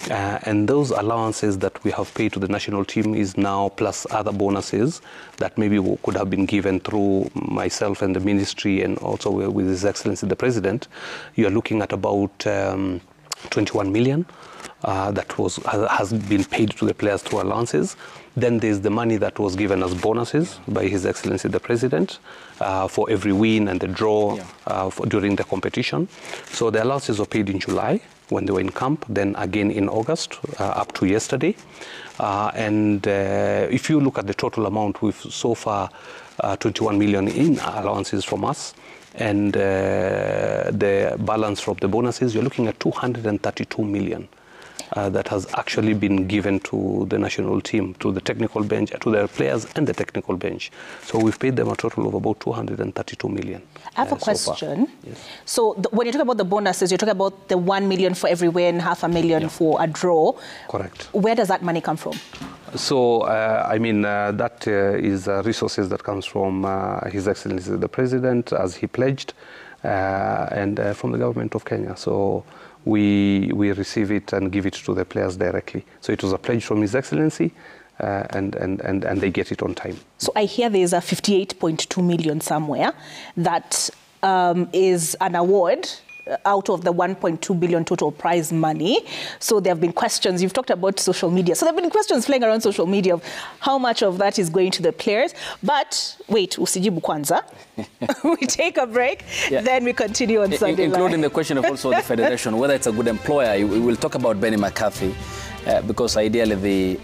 And those allowances that we have paid to the national team is now plus other bonuses that maybe could have been given through myself and the ministry, and also with His Excellency the President. You are looking at about 21 million that has been paid to the players through allowances. Then there's the money that was given as bonuses by His Excellency the President for every win and the draw during the competition. So the allowances were paid in July when they were in camp, then again in August up to yesterday. And if you look at the total amount, we've so far 21 million in allowances from us. And the balance from the bonuses, you're looking at 232 million. That has actually been given to the national team, to the technical bench, to their players and the technical bench. So we've paid them a total of about 232 million. I have a question. Yes. So when you talk about the bonuses, you're talking about the 1 million for every win, $500,000 for a draw. Correct. Where does that money come from? So, I mean, that is resources that comes from His Excellency the President, as he pledged, and from the government of Kenya. So we receive it and give it to the players directly. So it was a pledge from His Excellency, and they get it on time. So I hear there's a 58.2 million somewhere that is an award out of the 1.2 billion total prize money. So there have been questions. You've talked about social media. So there have been questions flying around social media of how much of that is going to the players. But wait, usijibu kwanza. We take a break, then we continue on Sunday Including Live. the question of also the federation, whether it's a good employer. We will talk about Benny McCarthy, because ideally the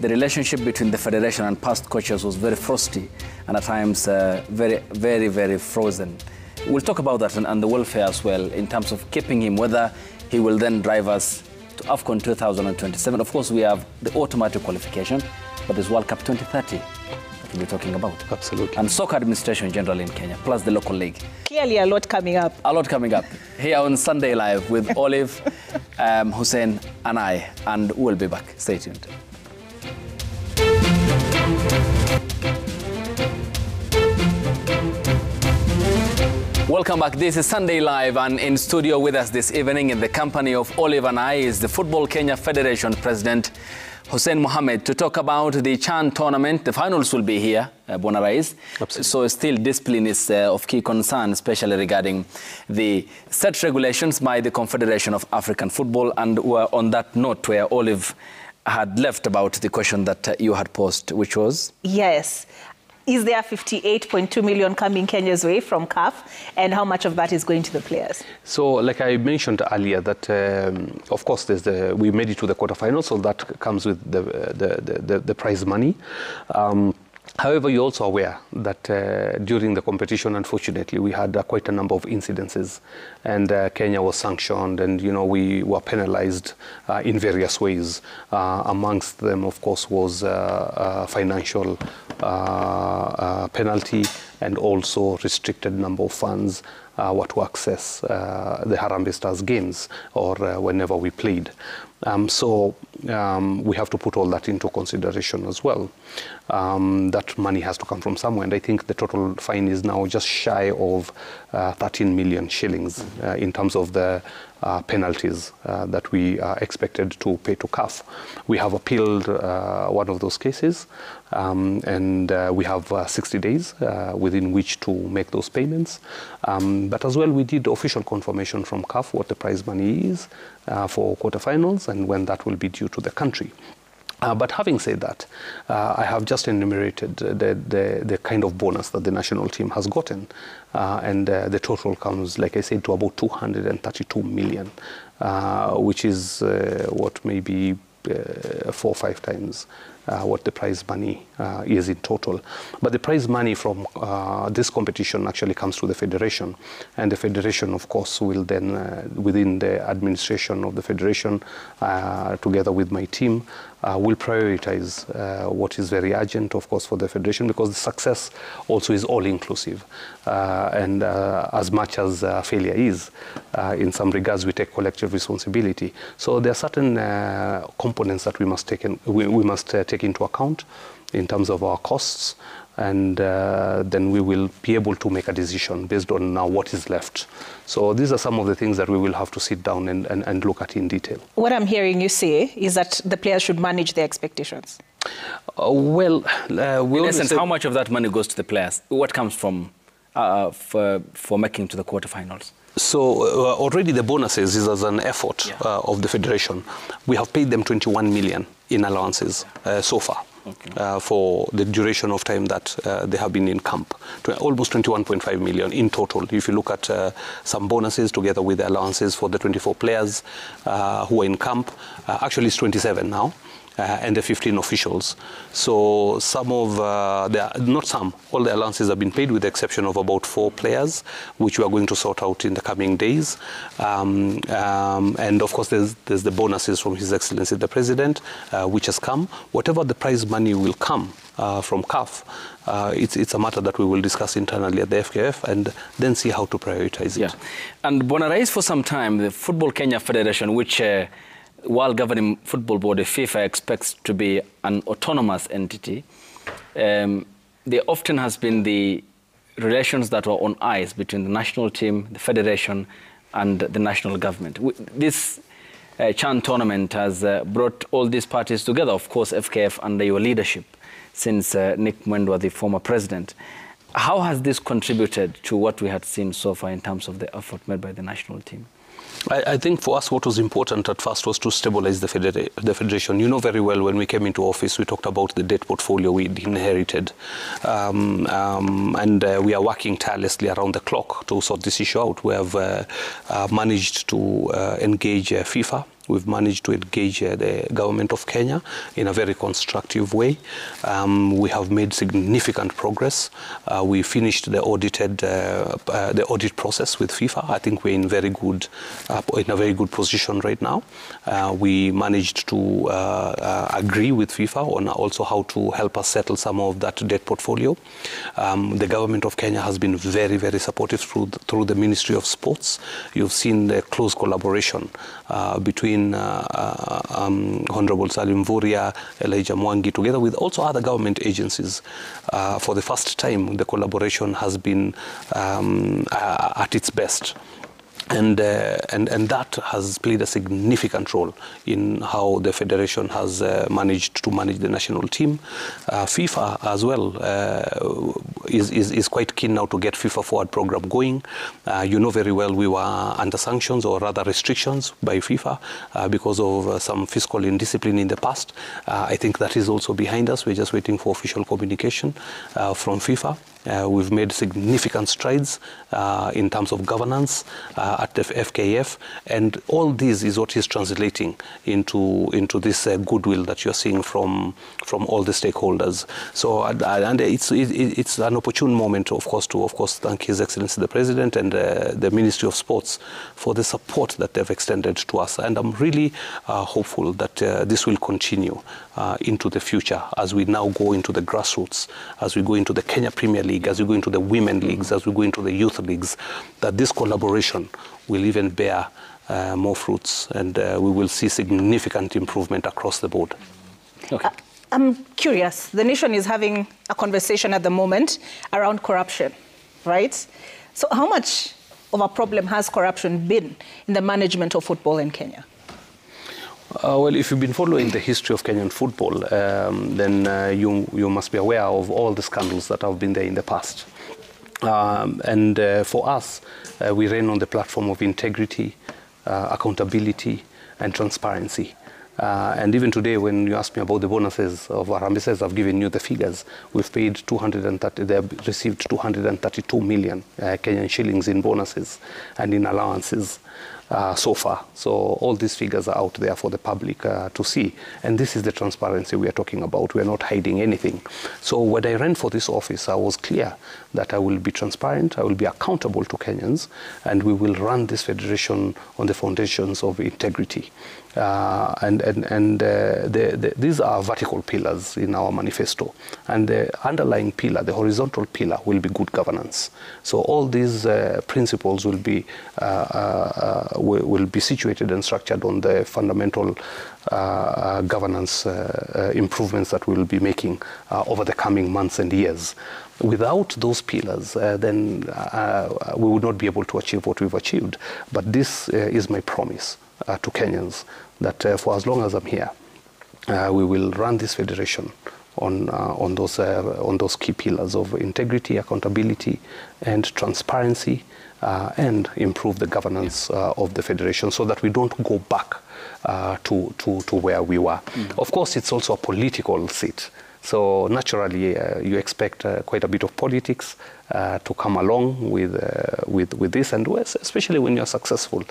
relationship between the federation and past coaches was very frosty and at times very, very, very frozen. We'll talk about that and the welfare as well in terms of keeping him, whether he will then drive us to AFCON 2027. Of course, we have the automatic qualification, but there's World Cup 2030 that we'll be talking about. Absolutely. And soccer administration generally in Kenya, plus the local league. Clearly a lot coming up. A lot coming up here on Sunday Live with Olive, Hussein and I, and we'll be back. Stay tuned. Welcome back. This is Sunday Live, and in studio with us this evening in the company of Olive and I is the Football Kenya Federation President Hussein Mohamed to talk about the CHAN tournament. The finals will be here, Bwana Rais. So still discipline is of key concern, especially regarding the set regulations by the Confederation of African Football. And we're on that note where Olive had left about the question that you had posed, which was? Yes. Is there 58.2 million coming Kenya's way from CAF, and how much of that is going to the players? So, like I mentioned earlier, that of course we made it to the quarterfinals, so that comes with the prize money. However, you're also aware that during the competition, unfortunately, we had quite a number of incidences, and Kenya was sanctioned, and we were penalized in various ways. Amongst them, of course, was financial penalty and also restricted number of funds to access the Harambee Stars games or whenever we played. So we have to put all that into consideration as well. That money has to come from somewhere, and I think the total fine is now just shy of 13 million shillings in terms of the penalties that we are expected to pay to CAF. We have appealed one of those cases, and we have 60 days within which to make those payments. But as well, we did official confirmation from CAF what the prize money is for quarterfinals and when that will be due to the country. But having said that, I have just enumerated the kind of bonus that the national team has gotten. And the total comes, like I said, to about 232 million, which is what maybe 4 or 5 times what the prize money is in total. But the prize money from this competition actually comes to the federation, and the federation, of course, will then, within the administration of the federation, together with my team, will prioritize what is very urgent, of course, for the federation, because the success also is all-inclusive. And as much as failure is, in some regards, we take collective responsibility. So there are certain components that we must take into account in terms of our costs, and then we will be able to make a decision based on now what is left. So these are some of the things that we will have to sit down and look at in detail. What I'm hearing you say is that the players should manage their expectations. In essence, how much of that money goes to the players? What comes from for making to the quarterfinals? So already the bonuses is as an effort of the federation. We have paid them 21 million in allowances so far. Okay. For the duration of time that they have been in camp. Almost 21.5 million in total. If you look at some bonuses together with the allowances for the 24 players who are in camp, actually it's 27 now. And the 15 officials. So some of all the allowances have been paid with the exception of about 4 players, which we are going to sort out in the coming days. And of course, there's the bonuses from His Excellency the President, which has come. Whatever the prize money will come from CAF, it's a matter that we will discuss internally at the FKF and then see how to prioritize it. Yeah. And Bwana Rais, for some time, the Football Kenya Federation, which World Governing Football Board, FIFA, expects to be an autonomous entity, there often has been the relations that were on ice between the national team, the federation, and the national government. This CHAN tournament has brought all these parties together, of course, FKF under your leadership since Nick Mwendwa, the former president. How has this contributed to what we had seen so far in terms of the effort made by the national team? I think for us what was important at first was to stabilize the federation. You know very well when we came into office we talked about the debt portfolio we'd inherited, and we are working tirelessly around the clock to sort this issue out. We have managed to engage FIFA. We've managed to engage the government of Kenya in a very constructive way. We have made significant progress. We finished the audit process with FIFA. I think we're in a very good position right now. We managed to agree with FIFA on also how to help us settle some of that debt portfolio. The government of Kenya has been very, very supportive through the Ministry of Sports. You've seen the close collaboration between Honorable Salim Vuria, Elijah Mwangi, together with also other government agencies. For the first time, the collaboration has been at its best. And that has played a significant role in how the federation has managed to manage the national team. FIFA as well is quite keen now to get FIFA Forward program going. You know very well we were under sanctions or rather restrictions by FIFA because of some fiscal indiscipline in the past. I think that is also behind us. We're just waiting for official communication from FIFA. We've made significant strides in terms of governance at the FKF, and all this is what is translating into this goodwill that you're seeing from all the stakeholders. So, and it's an opportune moment, of course, to thank His Excellency the President and the Ministry of Sports for the support that they've extended to us. And I'm really hopeful that this will continue into the future as we now go into the grassroots, as we go into the Kenya Premier League, as we go into the women leagues, as we go into the youth leagues, that this collaboration will even bear more fruits, and we will see significant improvement across the board. Okay. I'm curious. The nation is having a conversation at the moment around corruption, right? So how much of a problem has corruption been in the management of football in Kenya? Well, if you've been following the history of Kenyan football, then you must be aware of all the scandals that have been there in the past. For us, we ran on the platform of integrity, accountability, and transparency. And even today, when you ask me about the bonuses of Harambee Stars, I've given you the figures. We've paid they have received 232 million Kenyan shillings in bonuses and in allowances so far. So all these figures are out there for the public to see. And this is the transparency we are talking about. We are not hiding anything. So when I ran for this office, I was clear that I will be transparent, I will be accountable to Kenyans, and we will run this federation on the foundations of integrity. These are vertical pillars in our manifesto, and the underlying pillar, the horizontal pillar, will be good governance. So all these principles will be situated and structured on the fundamental governance improvements that we will be making over the coming months and years. Without those pillars, then we would not be able to achieve what we've achieved. But this is my promise to Kenyans, that for as long as I'm here, we will run this federation on those key pillars of integrity, accountability, and transparency, and improve the governance of the federation so that we don't go back to where we were. Of course, it's also a political seat. So naturally, you expect quite a bit of politics to come along with this, and especially when you're successful.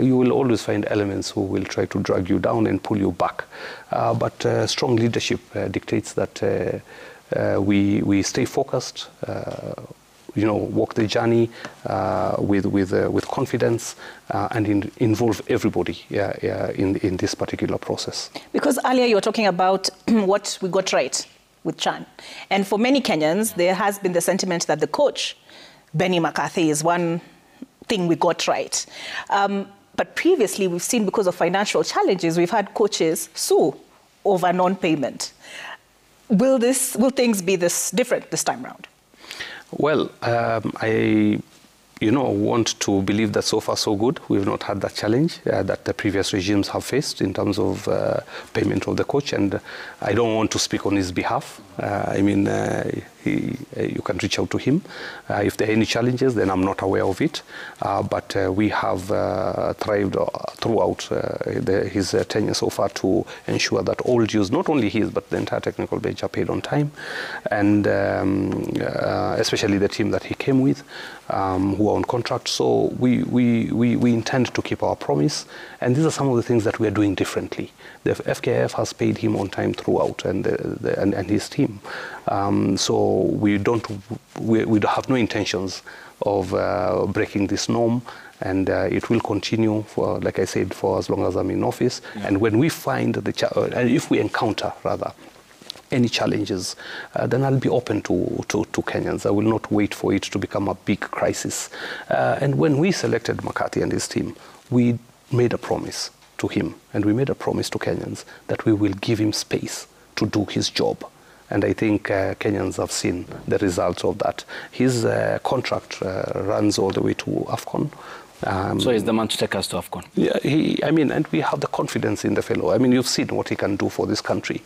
You will always find elements who will try to drag you down and pull you back. But strong leadership dictates that we stay focused, walk the journey with confidence, and involve everybody in this particular process. Because earlier you were talking about what we got right with CHAN. And for many Kenyans, there has been the sentiment that the coach, Benny McCarthy, is one thing we got right. But previously, we've seen, because of financial challenges, we've had coaches sue over non-payment. Will things be this different this time round? Well, I want to believe that so far so good. We've not had that challenge that the previous regimes have faced in terms of payment of the coach, and I don't want to speak on his behalf. You can reach out to him. If there are any challenges, then I'm not aware of it. But we have thrived throughout his tenure so far to ensure that all dues, not only his, but the entire technical bench, are paid on time. And especially the team that he came with, who are on contract. So we intend to keep our promise. And these are some of the things that we are doing differently. The FKF has paid him on time throughout, and his team. So we have no intentions of breaking this norm, and it will continue for, like I said, for as long as I'm in office. Yeah. And when we find if we encounter rather any challenges, then I'll be open to Kenyans. I will not wait for it to become a big crisis. And when we selected McCarthy and his team, we made a promise to him, and we made a promise to Kenyans that we will give him space to do his job. And I think Kenyans have seen the results of that. His contract runs all the way to AFCON. So he's the man to take us to AFCON. Yeah, and we have the confidence in the fellow. You've seen what he can do for this country.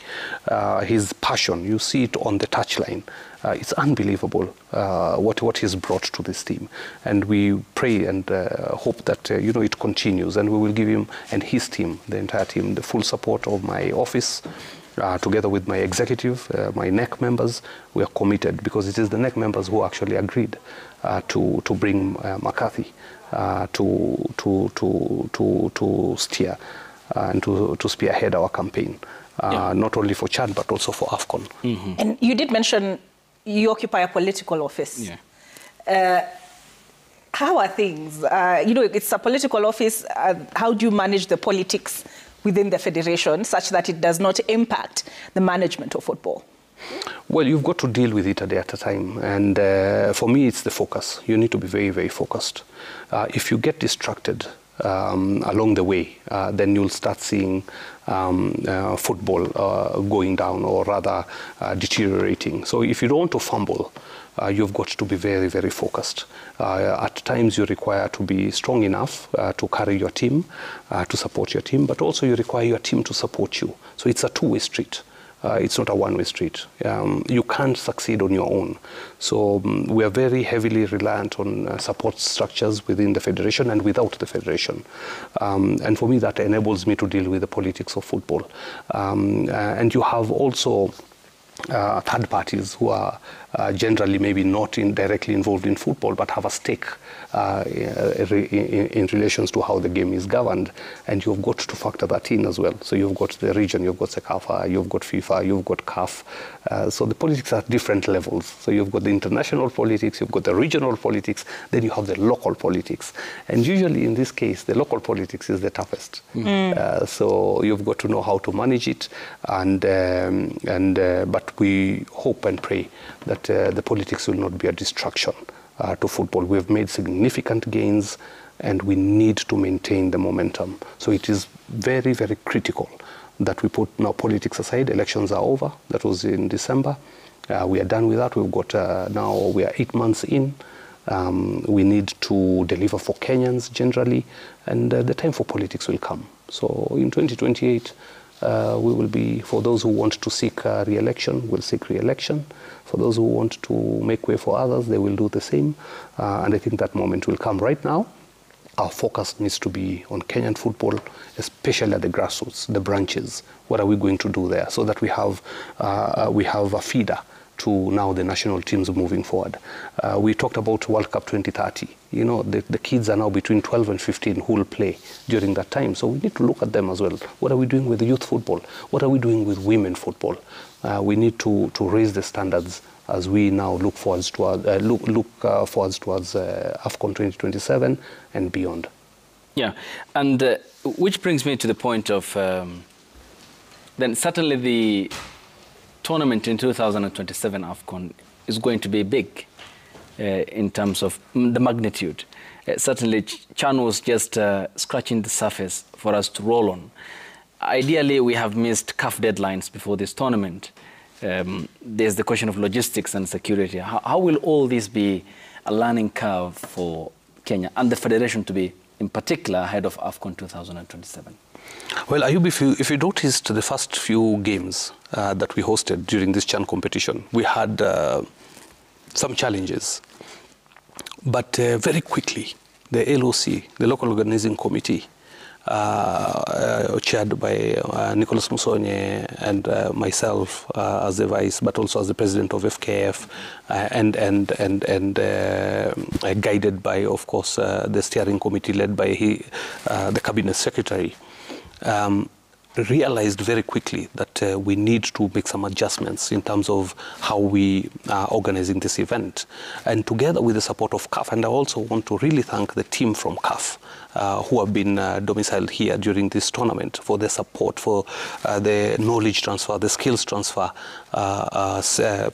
His passion, you see it on the touchline. It's unbelievable what he's brought to this team. And we pray and hope that it continues. And we will give him and his team, the entire team, the full support of my office. Together with my executive, my NEC members, we are committed, because it is the NEC members who actually agreed to bring McCarthy to steer and to spearhead our campaign, not only for Chad but also for AFCON. Mm-hmm. And you did mention you occupy a political office. Yeah. How are things? It's a political office. How do you manage the politics within the federation such that it does not impact the management of football? Well, you've got to deal with it a day at a time. And for me, it's the focus. You need to be very, very focused. If you get distracted along the way, then you'll start seeing football going down, or rather deteriorating. So if you don't want to fumble, you've got to be very, very focused. At times you require to be strong enough to carry your team, to support your team, but also you require your team to support you. So it's a two-way street. It's not a one-way street. You can't succeed on your own. So we are very heavily reliant on support structures within the federation and without the federation. And for me, that enables me to deal with the politics of football. And you have also third parties who are generally maybe not directly involved in football, but have a stake in relations to how the game is governed, and you've got to factor that in as well. So you've got the region, you've got CECAFA, you've got FIFA, you've got CAF. So the politics are at different levels. So you've got the international politics, you've got the regional politics, then you have the local politics. And usually in this case, the local politics is the toughest. So you've got to know how to manage it, but we hope and pray that the politics will not be a distraction to football. We have made significant gains, and we need to maintain the momentum. So it is very, very critical that we put now politics aside. Elections are over. That was in December. We are done with that. We've got now we are 8 months in. We need to deliver for Kenyans generally, and the time for politics will come. So in 2028, we will be, for those who want to seek re-election, will seek re-election. For those who want to make way for others, they will do the same. And I think that moment will come. Right now, our focus needs to be on Kenyan football, especially at the grassroots, the branches. What are we going to do there, so that we have a feeder to now the national teams moving forward. We talked about World Cup 2030. You know, the kids are now between 12 and 15 who will play during that time. So we need to look at them as well. What are we doing with the youth football? What are we doing with women football? We need to raise the standards as we now look forwards towards AFCON 2027 and beyond. Yeah, and which brings me to the point of then certainly the tournament in 2027 AFCON is going to be big in terms of the magnitude. Certainly, Chan was just scratching the surface for us to roll on. Ideally, we have missed CAF deadlines before this tournament. There's the question of logistics and security. How will all this be a learning curve for Kenya and the federation to be, in particular, ahead of AFCON 2027? Well, Ayub, if you noticed the first few games that we hosted during this CHAN competition, we had some challenges. But very quickly, the LOC, the Local Organizing Committee, chaired by Nicholas Musonye and myself as the vice, but also as the president of FKF, and guided by, of course, the steering committee led by the cabinet secretary, realized very quickly that we need to make some adjustments in terms of how we are organizing this event. And together with the support of CAF, and I also want to really thank the team from CAF who have been domiciled here during this tournament for their support, for the knowledge transfer, the skills transfer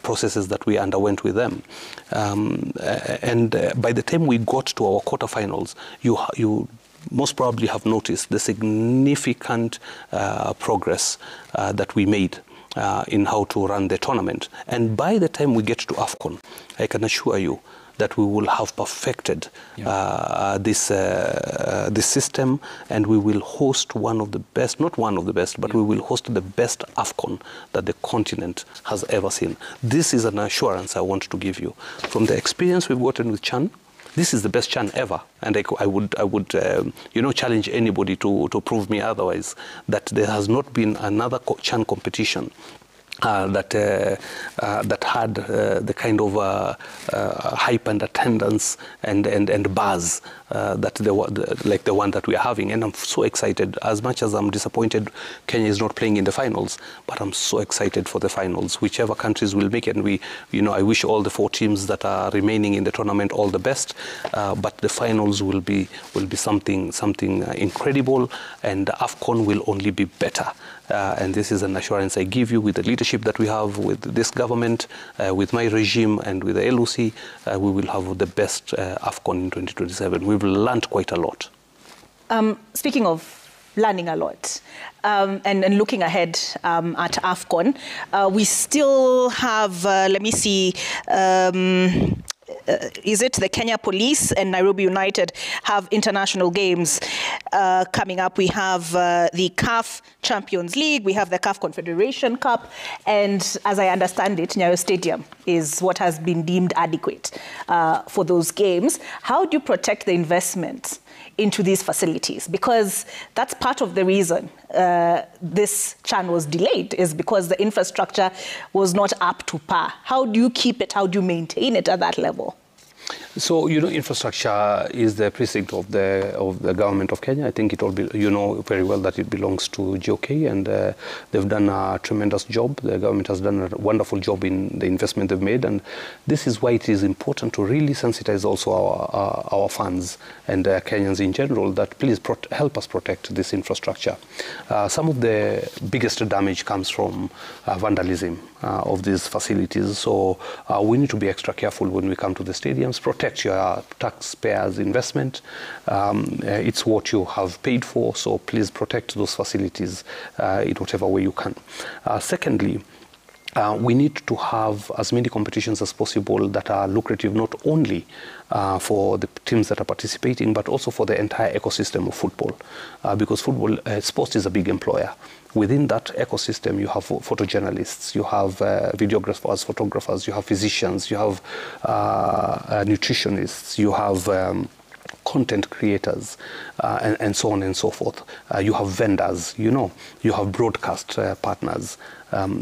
processes that we underwent with them. And by the time we got to our quarterfinals, you most probably have noticed the significant progress that we made in how to run the tournament. And by the time we get to AFCON, I can assure you that we will have perfected this system, and we will host one of the best, not one of the best, but we will host the best AFCON that the continent has ever seen. This is an assurance I want to give you. From the experience we've gotten with CHAN, this is the best CHAN ever, and I would challenge anybody to prove me otherwise, that there has not been another CHAN competition that had the kind of hype and attendance and buzz that like the one that we are having. And I'm so excited. As much as I'm disappointed Kenya is not playing in the finals, but I'm so excited for the finals, whichever countries will make it. And I wish all the 4 teams that are remaining in the tournament all the best. But the finals will be something incredible, and AFCON will only be better. And this is an assurance I give you with the leadership that we have with this government, with my regime, and with the LOC. We will have the best AFCON in 2027. We've learned quite a lot. Speaking of learning a lot and looking ahead at AFCON, we still have, let me see, is it the Kenya Police and Nairobi United have international games coming up? We have the CAF Champions League, we have the CAF Confederation Cup, and as I understand it, Nyayo Stadium is what has been deemed adequate for those games. How do you protect the investment into these facilities? Because that's part of the reason this CHAN was delayed, is because the infrastructure was not up to par. How do you keep it? How do you maintain it at that level? So, infrastructure is the precinct of the government of Kenya. I think it all very well that it belongs to GOK, and they've done a tremendous job. The government has done a wonderful job in the investment they've made, and this is why it is important to really sensitize also our fans and Kenyans in general that please help us protect this infrastructure. Some of the biggest damage comes from vandalism of these facilities, so we need to be extra careful when we come to the stadiums. Protect your taxpayers' investment. It's what you have paid for, so please protect those facilities in whatever way you can. Secondly, we need to have as many competitions as possible that are lucrative not only for the teams that are participating, but also for the entire ecosystem of football, because football sports is a big employer. Within that ecosystem, you have photojournalists, you have videographers, photographers, you have physicians, you have nutritionists, you have content creators, and so on and so forth. You have vendors, you have broadcast partners.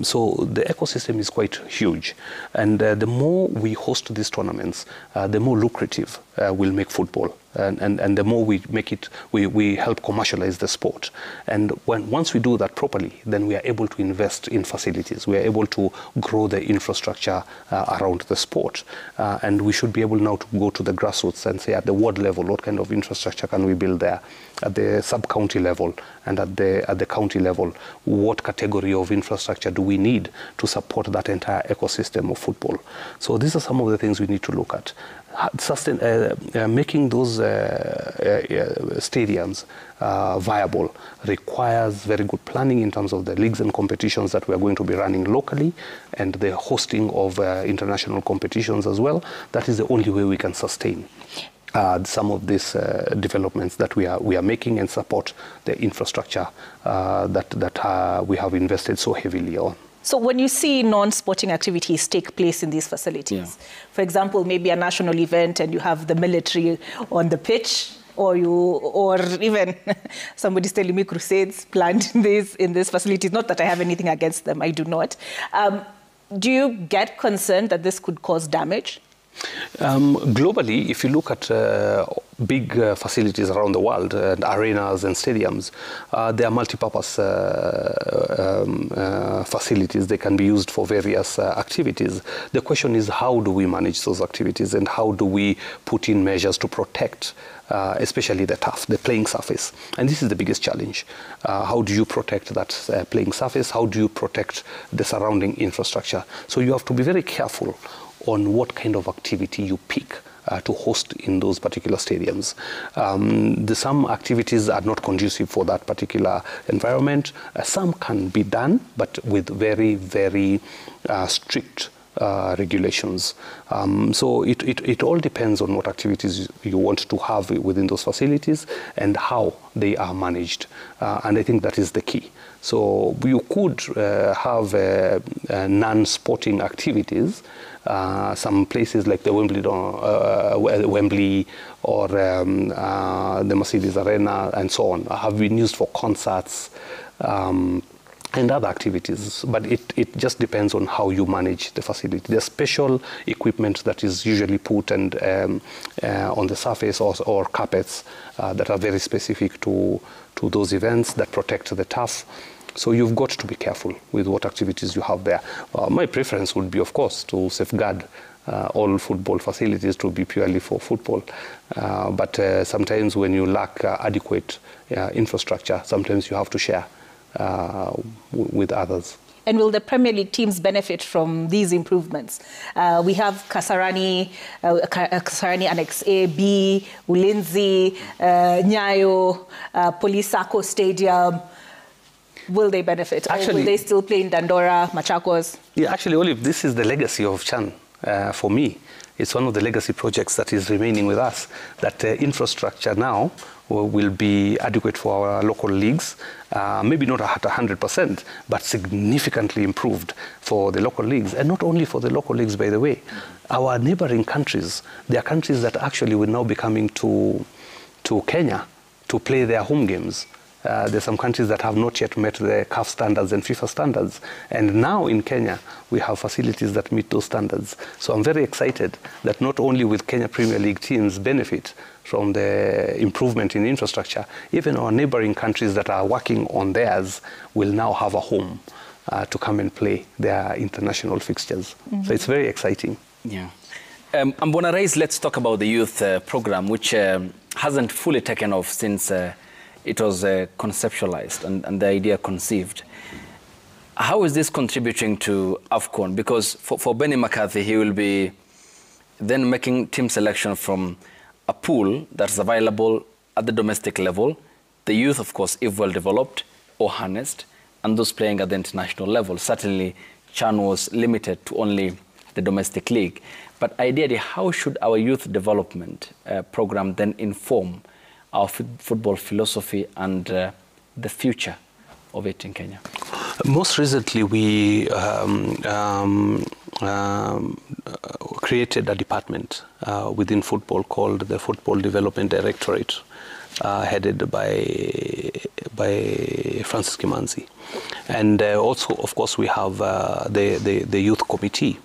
So the ecosystem is quite huge, and the more we host these tournaments, the more lucrative we'll make football, and the more we make it, we help commercialize the sport. And once we do that properly, then we are able to invest in facilities. We are able to grow the infrastructure around the sport, and we should be able now to go to the grassroots and say at the ward level, what kind of infrastructure can we build there? At the sub-county level and at the county level, what category of infrastructure do we need to support that entire ecosystem of football? So these are some of the things we need to look at. Making those stadiums viable requires very good planning in terms of the leagues and competitions that we are going to be running locally, and the hosting of international competitions as well. That is the only way we can sustain. some of these developments that we are making and support the infrastructure that we have invested so heavily on. So when you see non-sporting activities take place in these facilities, for example, maybe a national event and you have the military on the pitch, or even somebody's telling me Crusades planned in these facilities. Not that I have anything against them, I do not. Do you get concerned that this could cause damage? Globally, if you look at big facilities around the world, and arenas and stadiums, they are multi-purpose facilities. They can be used for various activities. The question is, how do we manage those activities, and how do we put in measures to protect especially the turf, the playing surface? And this is the biggest challenge. How do you protect that playing surface? How do you protect the surrounding infrastructure? So you have to be very careful on what kind of activity you pick to host in those particular stadiums. Some activities are not conducive for that particular environment. Some can be done, but with very, very strict regulations. So it all depends on what activities you want to have within those facilities and how they are managed. And I think that is the key. So you could have non-sporting activities. Some places like the Wembley or the Mercedes Arena and so on have been used for concerts and other activities, but it just depends on how you manage the facility. There's special equipment that is usually put on the surface or carpets that are very specific to those events that protect the turf. So you've got to be careful with what activities you have there. My preference would be, of course, to safeguard all football facilities to be purely for football. But sometimes when you lack adequate infrastructure, sometimes you have to share with others. And will the Premier League teams benefit from these improvements? We have Kasarani Annex A, B, Ulinzi, Nyayo, Police Sacco Stadium. Will they benefit? Actually, or will they still play in Dandora, Machakos? Yeah, actually, Olive, this is the legacy of Chan for me. It's one of the legacy projects that is remaining with us, that infrastructure now will be adequate for our local leagues, maybe not at 100%, but significantly improved for the local leagues. And not only for the local leagues, by the way. Our neighboring countries, there are countries that actually will now be coming to Kenya to play their home games. There's some countries that have not yet met the CAF standards and FIFA standards. And now in Kenya, we have facilities that meet those standards. So I'm very excited that not only will Kenya Premier League teams benefit from the improvement in infrastructure, even our neighboring countries that are working on theirs will now have a home to come and play their international fixtures. So it's very exciting. Yeah. Mbwana Rais, let's talk about the youth program, which hasn't fully taken off since it was conceptualized and the idea conceived. How is this contributing to AFCON? Because for Benny McCarthy, he will be then making team selection from a pool that's available at the domestic level, the youth, of course, if well developed or harnessed, and those playing at the international level. Certainly, Chan was limited to only the domestic league. But ideally, how should our youth development program then inform our football philosophy and the future of it in Kenya? Most recently, we created a department within football called the Football Development Directorate, headed by Francis Kimanzi. And also, of course, we have the youth committee.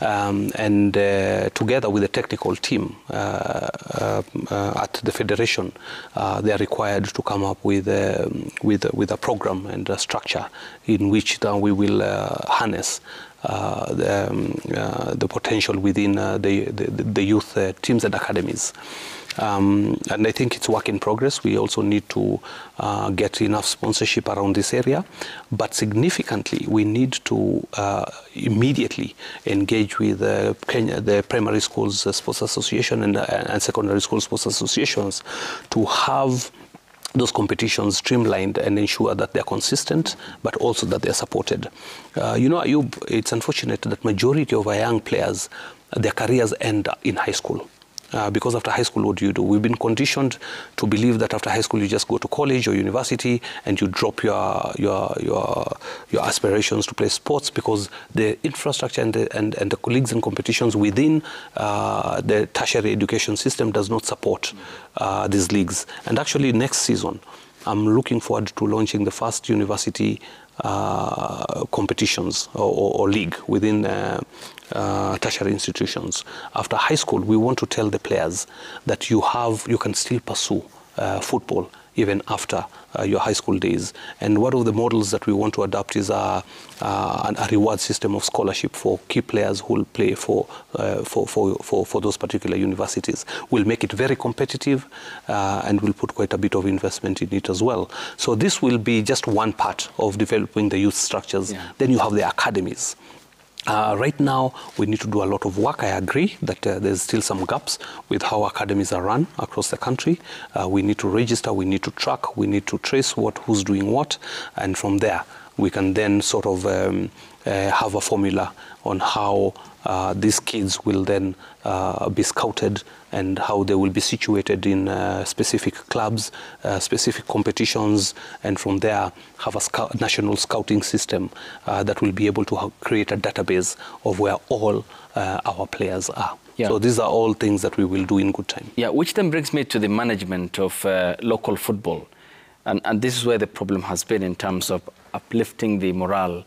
Together with the technical team at the federation, they are required to come up with a program and a structure in which we will harness the potential within the youth teams and academies. And I think it's work in progress. We also need to get enough sponsorship around this area. But significantly, we need to immediately engage with the Primary Schools Sports Association and Secondary School Sports Associations to have those competitions streamlined and ensure that they're consistent, but also that they're supported. Ayub, it's unfortunate that majority of our young players, their careers end in high school. Because after high school, what do you do? We've been conditioned to believe that after high school you just go to college or university and you drop your aspirations to play sports, because the infrastructure and the leagues and competitions within the tertiary education system does not support these leagues. And actually next season, I'm looking forward to launching the first university competitions or league within tertiary institutions. After high school, we want to tell the players that you can still pursue football even after your high school days. And one of the models that we want to adopt is a reward system of scholarship for key players who will play for those particular universities. We'll make it very competitive and we'll put quite a bit of investment in it as well. So this will be just one part of developing the youth structures. Yeah. Then you have the academies. Right now, we need to do a lot of work. I agree that there's still some gaps with how academies are run across the country. We need to register, we need to track, we need to trace who's doing what, and from there, we can then sort of have a formula on how these kids will then be scouted and how they will be situated in specific clubs, specific competitions, and from there have a national scouting system that will be able to create a database of where all our players are. Yeah. So these are all things that we will do in good time. Yeah, which then brings me to the management of local football. And this is where the problem has been in terms of uplifting the morale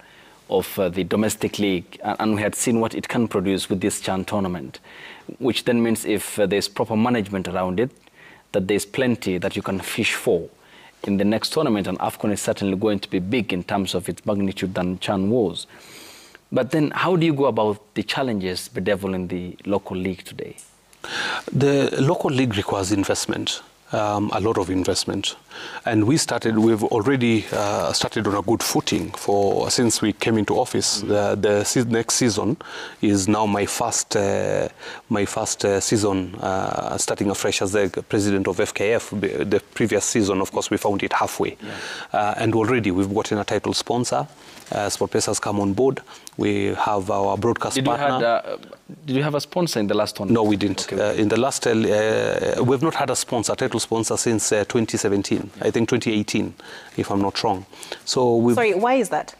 of the domestic league. And we had seen what it can produce with this CHAN tournament, which then means if there's proper management around it, that there's plenty that you can fish for in the next tournament. And AFCON is certainly going to be big in terms of its magnitude than CHAN was. But then how do you go about the challenges bedeviling the local league today? The local league requires investment. A lot of investment, and we've already started on a good footing since we came into office. The next season is now my first season starting afresh as the president of FKF. The previous season, of course, we found it halfway, and already we've gotten a title sponsor. SportPesa has come on board. We have our broadcast partner. Did you have a sponsor in the last one? No, we didn't. Okay. In the last, we've not had a title sponsor since 2017. I think 2018, if I'm not wrong. So sorry, why is that?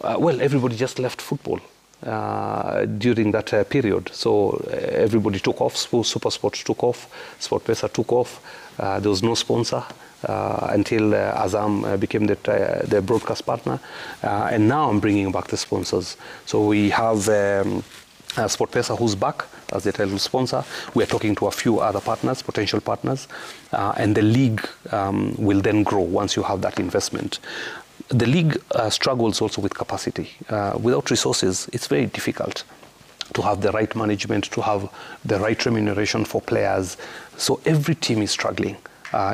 Well, everybody just left football during that period. So everybody took off. SuperSport took off. SportPesa took off. There was no sponsor. Until Azam became the broadcast partner. And now I'm bringing back the sponsors. So we have SportPesa who's back as the title sponsor. We are talking to a few other partners, potential partners, and the league will then grow once you have that investment. The league struggles also with capacity. Without resources, it's very difficult to have the right management, to have the right remuneration for players. So every team is struggling.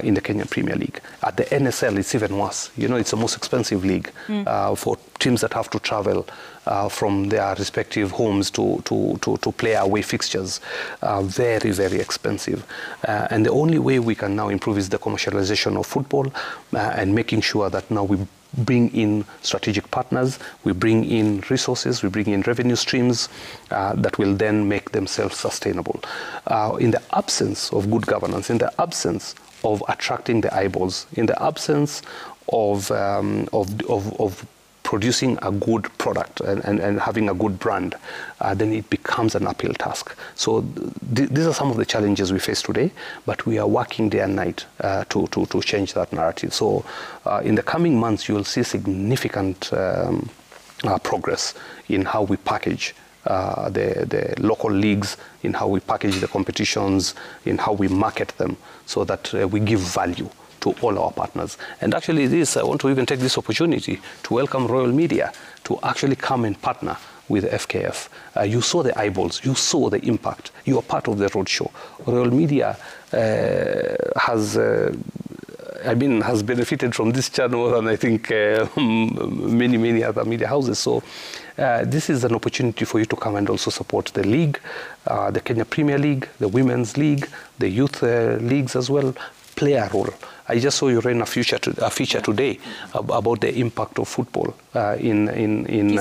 In the Kenyan Premier League. At the NSL, it's even worse. You know, it's the most expensive league for teams that have to travel from their respective homes to play away fixtures. Very, very expensive. And the only way we can now improve is the commercialization of football and making sure that now we bring in strategic partners, we bring in resources, we bring in revenue streams that will then make them self-sustainable. In the absence of good governance, in the absence of attracting the eyeballs, in the absence of producing a good product and having a good brand, then it becomes an uphill task. So these are some of the challenges we face today, but we are working day and night to change that narrative. So in the coming months, you will see significant progress in how we package the local leagues, in how we package the competitions, in how we market them, so that we give value to all our partners. And actually I want to even take this opportunity to welcome Royal Media to actually come and partner with FKF. You saw the eyeballs, you saw the impact, you are part of the roadshow. Royal Media has benefited from this channel, and I think many other media houses. So this is an opportunity for you to come and also support the league, the Kenya Premier League, the Women's League, the youth leagues as well. play a role. I just saw you ran a feature today about the impact of football in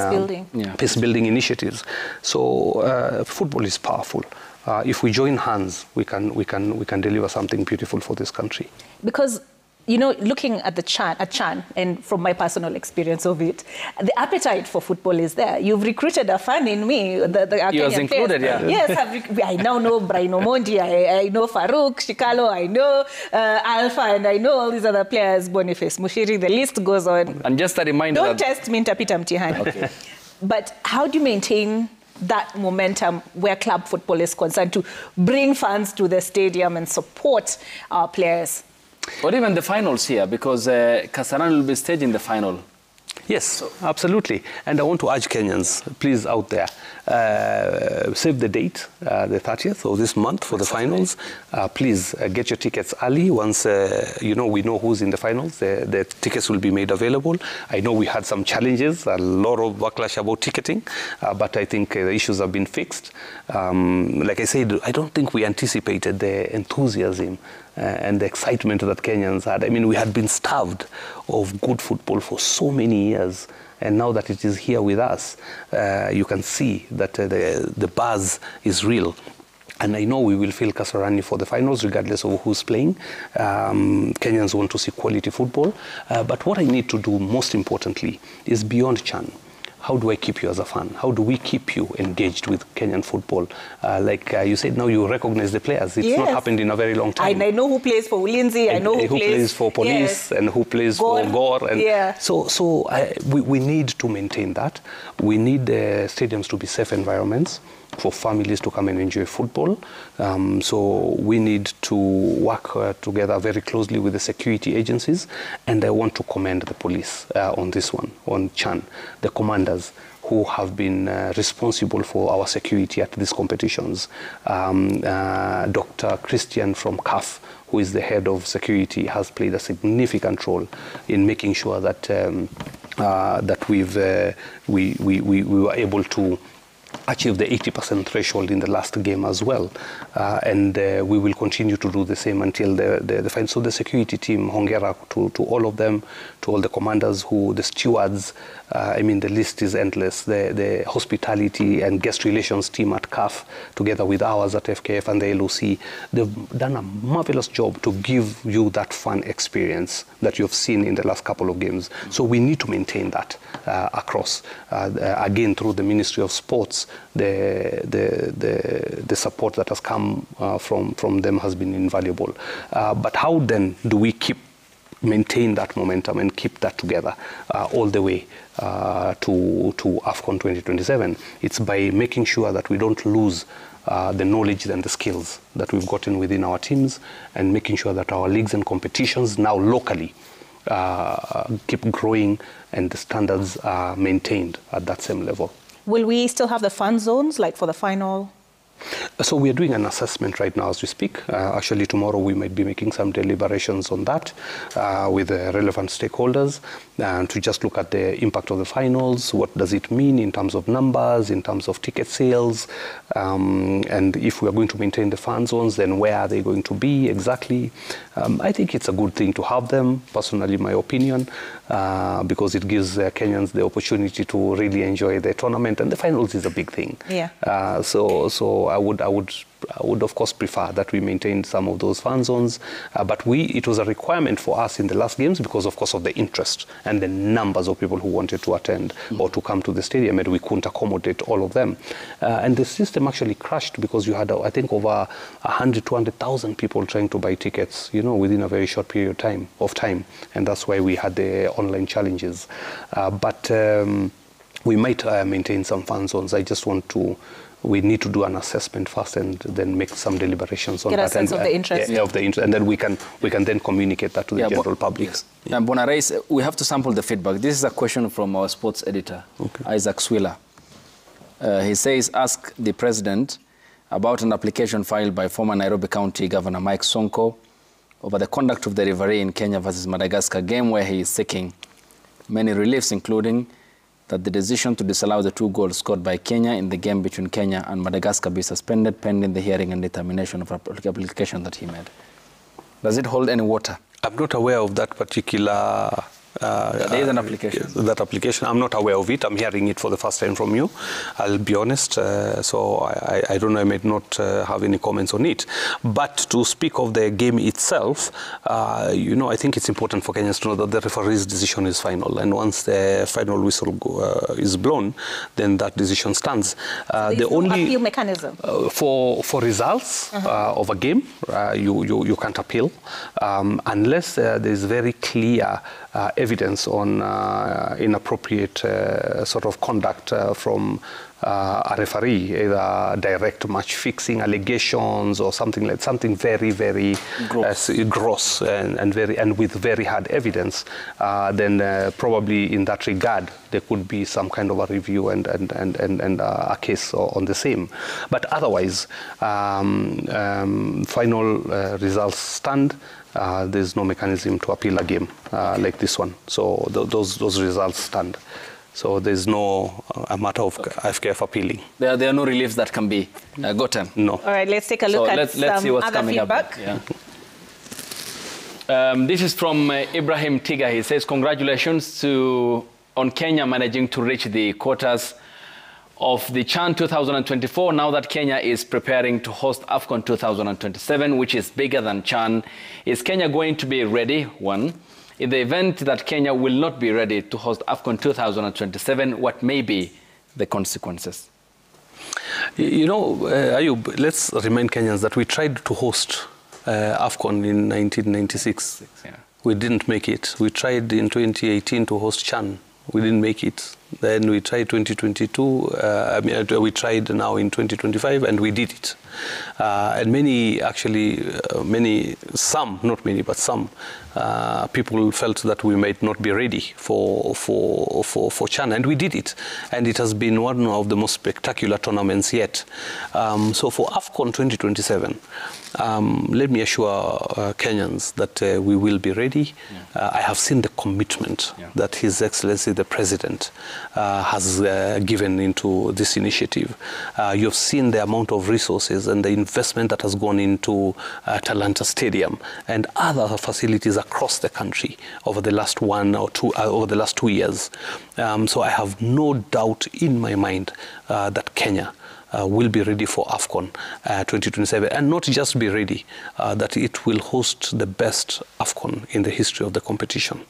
peace building initiatives. So football is powerful. If we join hands, we can deliver something beautiful for this country. Because, you know, looking at Chan, and from my personal experience of it, the appetite for football is there. You've recruited a fan in me. The you was included, yeah. Yes, I now know Brian Omondi, I know Farouk, Shikalo, I know Alpha, and I know all these other players, Boniface, Mushiri, the list goes on. And just a reminder Don't test me, Ntapita Mtihani. Okay. But how do you maintain that momentum where club football is concerned to bring fans to the stadium and support our players? Or even the finals here, because Kasarani will be staging the final. Yes, absolutely. And I want to urge Kenyans, please, out there, save the date, the 30th of this month for the finals. Please get your tickets early. Once we know who's in the finals, the tickets will be made available. I know we had some challenges, a lot of backlash about ticketing, but I think the issues have been fixed. Like I said, I don't think we anticipated the enthusiasm and the excitement that Kenyans had. I mean, we had been starved of good football for so many years, and now that it is here with us, you can see that the buzz is real. And I know we will feel Kasarani for the finals, regardless of who's playing. Kenyans want to see quality football. But what I need to do, most importantly, is beyond Chan. How do I keep you as a fan? How do we keep you engaged with Kenyan football? Like you said, now you recognize the players. It's not happened in a very long time. I know who plays for Ulinzi. I know who plays for Police, and who plays for Gor. And so we need to maintain that. We need stadiums to be safe environments for families to come and enjoy football. So we need to work together very closely with the security agencies. And I want to commend the police on this one, on Chan, the commanders who have been responsible for our security at these competitions. Dr. Christian from CAF, who is the head of security, has played a significant role in making sure that that we were able to achieve the 80% threshold in the last game as well. And we will continue to do the same until the final. So the security team, hongera to all of them, to all the commanders, the stewards, I mean, the list is endless. The hospitality and guest relations team at CAF, together with ours at FKF and the LOC, they've done a marvelous job to give you that fun experience that you've seen in the last couple of games. So we need to maintain that across. Again, through the Ministry of Sports, the support that has come from them has been invaluable. But how then do we maintain that momentum and keep that together all the way to AFCON 2027? It's by making sure that we don't lose the knowledge and the skills that we've gotten within our teams, and making sure that our leagues and competitions now locally keep growing and the standards are maintained at that same level. Will we still have the fun zones, like for the final? So we are doing an assessment right now as we speak. Actually, tomorrow we might be making some deliberations on that with the relevant stakeholders to just look at the impact of the finals. What does it mean in terms of numbers, in terms of ticket sales? And if we are going to maintain the fan zones, then where are they going to be exactly? I think it's a good thing to have them, personally, my opinion, because it gives Kenyans the opportunity to really enjoy the tournament. And the finals is a big thing. Yeah. So I would of course prefer that we maintain some of those fan zones, but it was a requirement for us in the last games because of course of the interest and the numbers of people who wanted to attend or to come to the stadium, and we couldn't accommodate all of them. And the system actually crashed because you had, I think, over 200,000 people trying to buy tickets, within a very short period of time, and that's why we had the online challenges. But we might maintain some fan zones. We need to do an assessment first and then make some deliberations on that. Get a sense of the interest. Yeah, of the interest, and then we can then communicate that to the general public. Yes. Yeah. Bonarais, we have to sample the feedback. This is a question from our sports editor, Isaac Swiller. He says, ask the president about an application filed by former Nairobi County Governor Mike Sonko over the conduct of the referee in Kenya versus Madagascar game, where he is seeking many reliefs, including that the decision to disallow the 2 goals scored by Kenya in the game between Kenya and Madagascar be suspended pending the hearing and determination of application that he made. Does it hold any water? I'm not aware of that particular... there is an application. That application, I'm not aware of it. I'm hearing it for the first time from you. I'll be honest. So I don't know, I may not have any comments on it. But to speak of the game itself, you know, I think it's important for Kenyans to know that the referee's decision is final. And once the final whistle is blown, then that decision stands. So the only appeal mechanism for results of a game, you can't appeal unless there is very clear evidence on inappropriate sort of conduct from a referee, either direct match fixing allegations or something like something very, very gross and with very hard evidence. Then probably in that regard there could be some kind of a review and a case on the same. But otherwise, final results stand. There's no mechanism to appeal a game like this one. So those results stand. So there's no a matter of FKF appealing. There are no reliefs that can be gotten. No. All right, let's take a look at let's see what's other coming feedback. Up. Yeah. This is from Ibrahim Tiga. He says, congratulations on Kenya managing to reach the quarters of the CHAN 2024, now that Kenya is preparing to host AFCON 2027, which is bigger than CHAN. Is Kenya going to be ready? One. In the event that Kenya will not be ready to host AFCON 2027, what may be the consequences? You know, Ayub, let's remind Kenyans that we tried to host AFCON in 1996. We didn't make it. We tried in 2018 to host CHAN. We didn't make it. Then we tried 2022, we tried now in 2025, and we did it. And many, actually, some, not many, but some people felt that we might not be ready for CHAN, and we did it. And it has been one of the most spectacular tournaments yet. So for AFCON 2027, let me assure Kenyans that we will be ready. I have seen the commitment that His Excellency the President has given into this initiative. You've seen the amount of resources and the investment that has gone into Talanta Stadium and other facilities across the country over the last 2 years. So I have no doubt in my mind that Kenya will be ready for AFCON 2027, and not just be ready, that it will host the best AFCON in the history of the competition.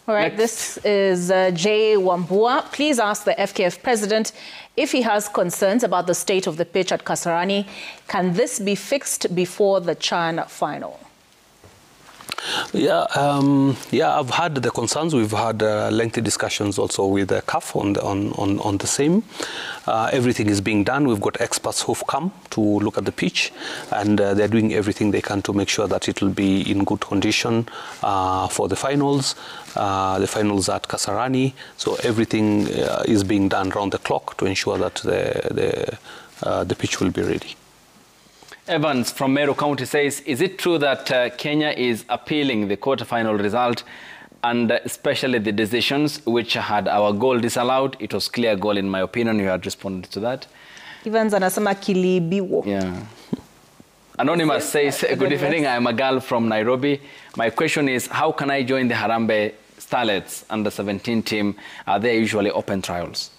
All right, this is Jay Wambua. Please ask the FKF president if he has concerns about the state of the pitch at Kasarani. Can this be fixed before the CHAN final? Yeah, I've had the concerns. We've had lengthy discussions also with the CAF on the same. Everything is being done. We've got experts who've come to look at the pitch, and they're doing everything they can to make sure that it will be in good condition for the finals. The finals at Kasarani. So everything is being done round the clock to ensure that the pitch will be ready. Evans from Meru County says, is it true that Kenya is appealing the quarterfinal result and especially the decisions which had our goal disallowed? It was clear goal in my opinion. You had responded to that. Evans anasema kilibiwo. Yeah. Anonymous says, good evening, I am a girl from Nairobi. My question is, how can I join the Harambee Starlets under 17 team? Are there usually open trials?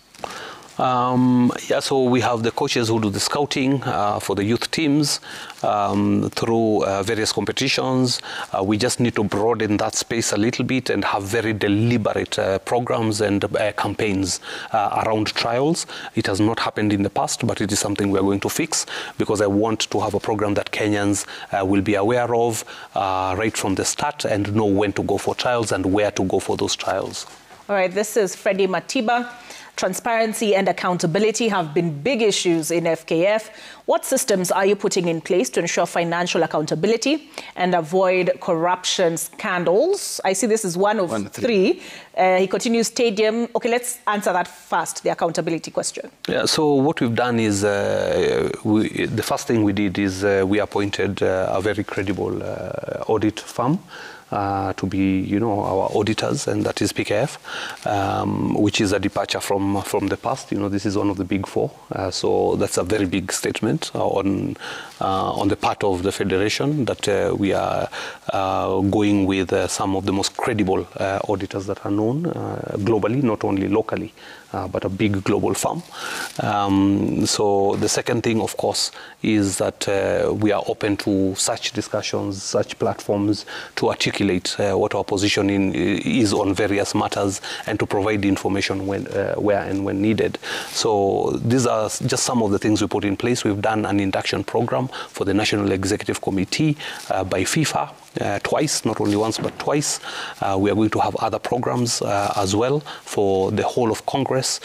Yeah, so we have the coaches who do the scouting for the youth teams through various competitions. We just need to broaden that space a little bit and have very deliberate programs and campaigns around trials. It has not happened in the past, but it is something we're going to fix, because I want to have a program that Kenyans will be aware of right from the start and know when to go for trials and where to go for those trials. All right, this is Freddie Matiba. Transparency and accountability have been big issues in FKF. What systems are you putting in place to ensure financial accountability and avoid corruption scandals? I see this is one of three. He continues, stadium. Okay, let's answer that first, the accountability question. Yeah, so what we've done is, the first thing we did is we appointed a very credible audit firm to be, our auditors, and that is PKF, which is a departure from the past. This is one of the big four. So that's a very big statement on the part of the Federation that we are going with some of the most credible auditors that are known globally, not only locally, but a big global firm. So the second thing, of course, is that we are open to such discussions, such platforms, to articulate what our position is on various matters and to provide information where and when needed. So these are just some of the things we put in place. We've done an induction program for the National Executive Committee by FIFA twice, not only once, but twice. We are going to have other programs as well for the whole of Congress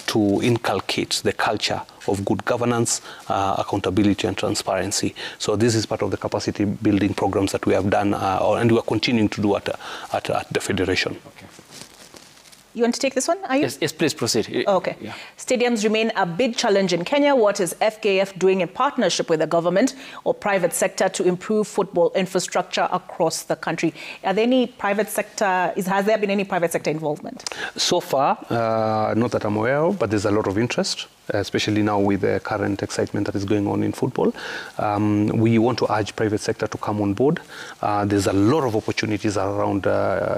to inculcate the culture of good governance, accountability and transparency. So this is part of the capacity building programs that we have done and we are continuing to do at the Federation. Okay. You want to take this one, are you? Yes, please proceed. Okay. Yeah. Stadiums remain a big challenge in Kenya. What is FKF doing in partnership with the government or private sector to improve football infrastructure across the country? Has there been any private sector involvement? So far, not that I'm aware of, but there's a lot of interest, especially now with the current excitement that is going on in football. We want to urge private sector to come on board. There's a lot of opportunities around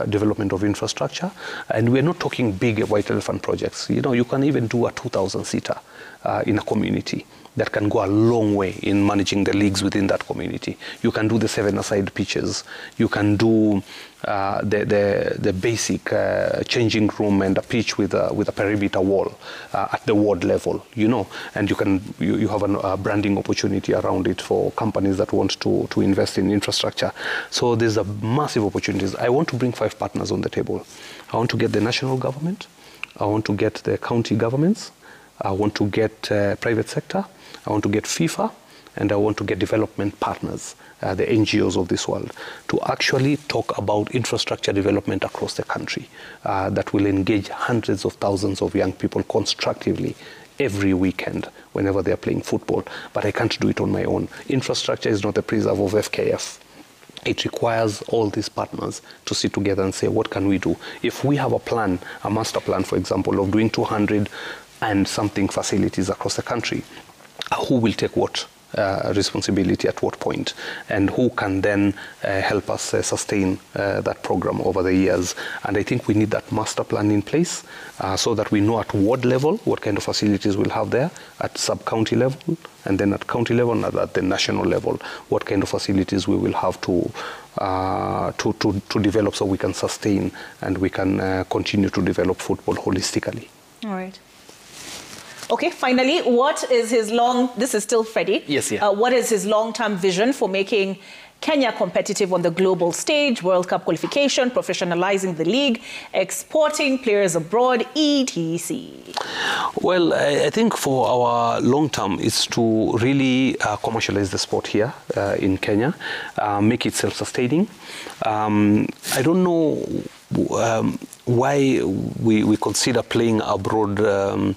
development of infrastructure, and we're not talking big white elephant projects. You can even do a 2,000-seater in a community. That can go a long way in managing the leagues within that community. You can do the 7-a-side pitches. You can do the basic changing room and a pitch with a perimeter wall at the ward level, and you have a branding opportunity around it for companies that want to invest in infrastructure. So there's a massive opportunities. I want to bring 5 partners on the table. I want to get the national government. I want to get the county governments. I want to get private sector. I want to get FIFA, and I want to get development partners, the NGOs of this world, to actually talk about infrastructure development across the country that will engage hundreds of thousands of young people constructively every weekend whenever they are playing football. But I can't do it on my own. Infrastructure is not the preserve of FKF. It requires all these partners to sit together and say, what can we do? If we have a plan, a master plan, for example, of doing 200 and something facilities across the country, who will take what responsibility at what point, and who can then help us sustain that program over the years. And I think we need that master plan in place so that we know at ward level what kind of facilities we'll have there, at sub-county level, and then at county level and at the national level, what kind of facilities we will have to develop so we can sustain and we can continue to develop football holistically. All right. Okay, finally, this is still Freddie. Yes, yeah. What is his long-term vision for making Kenya competitive on the global stage, World Cup qualification, professionalizing the league, exporting players abroad, etc.? Well, I think for our long term is to really commercialize the sport here in Kenya, make it self-sustaining. I don't know why we consider playing abroad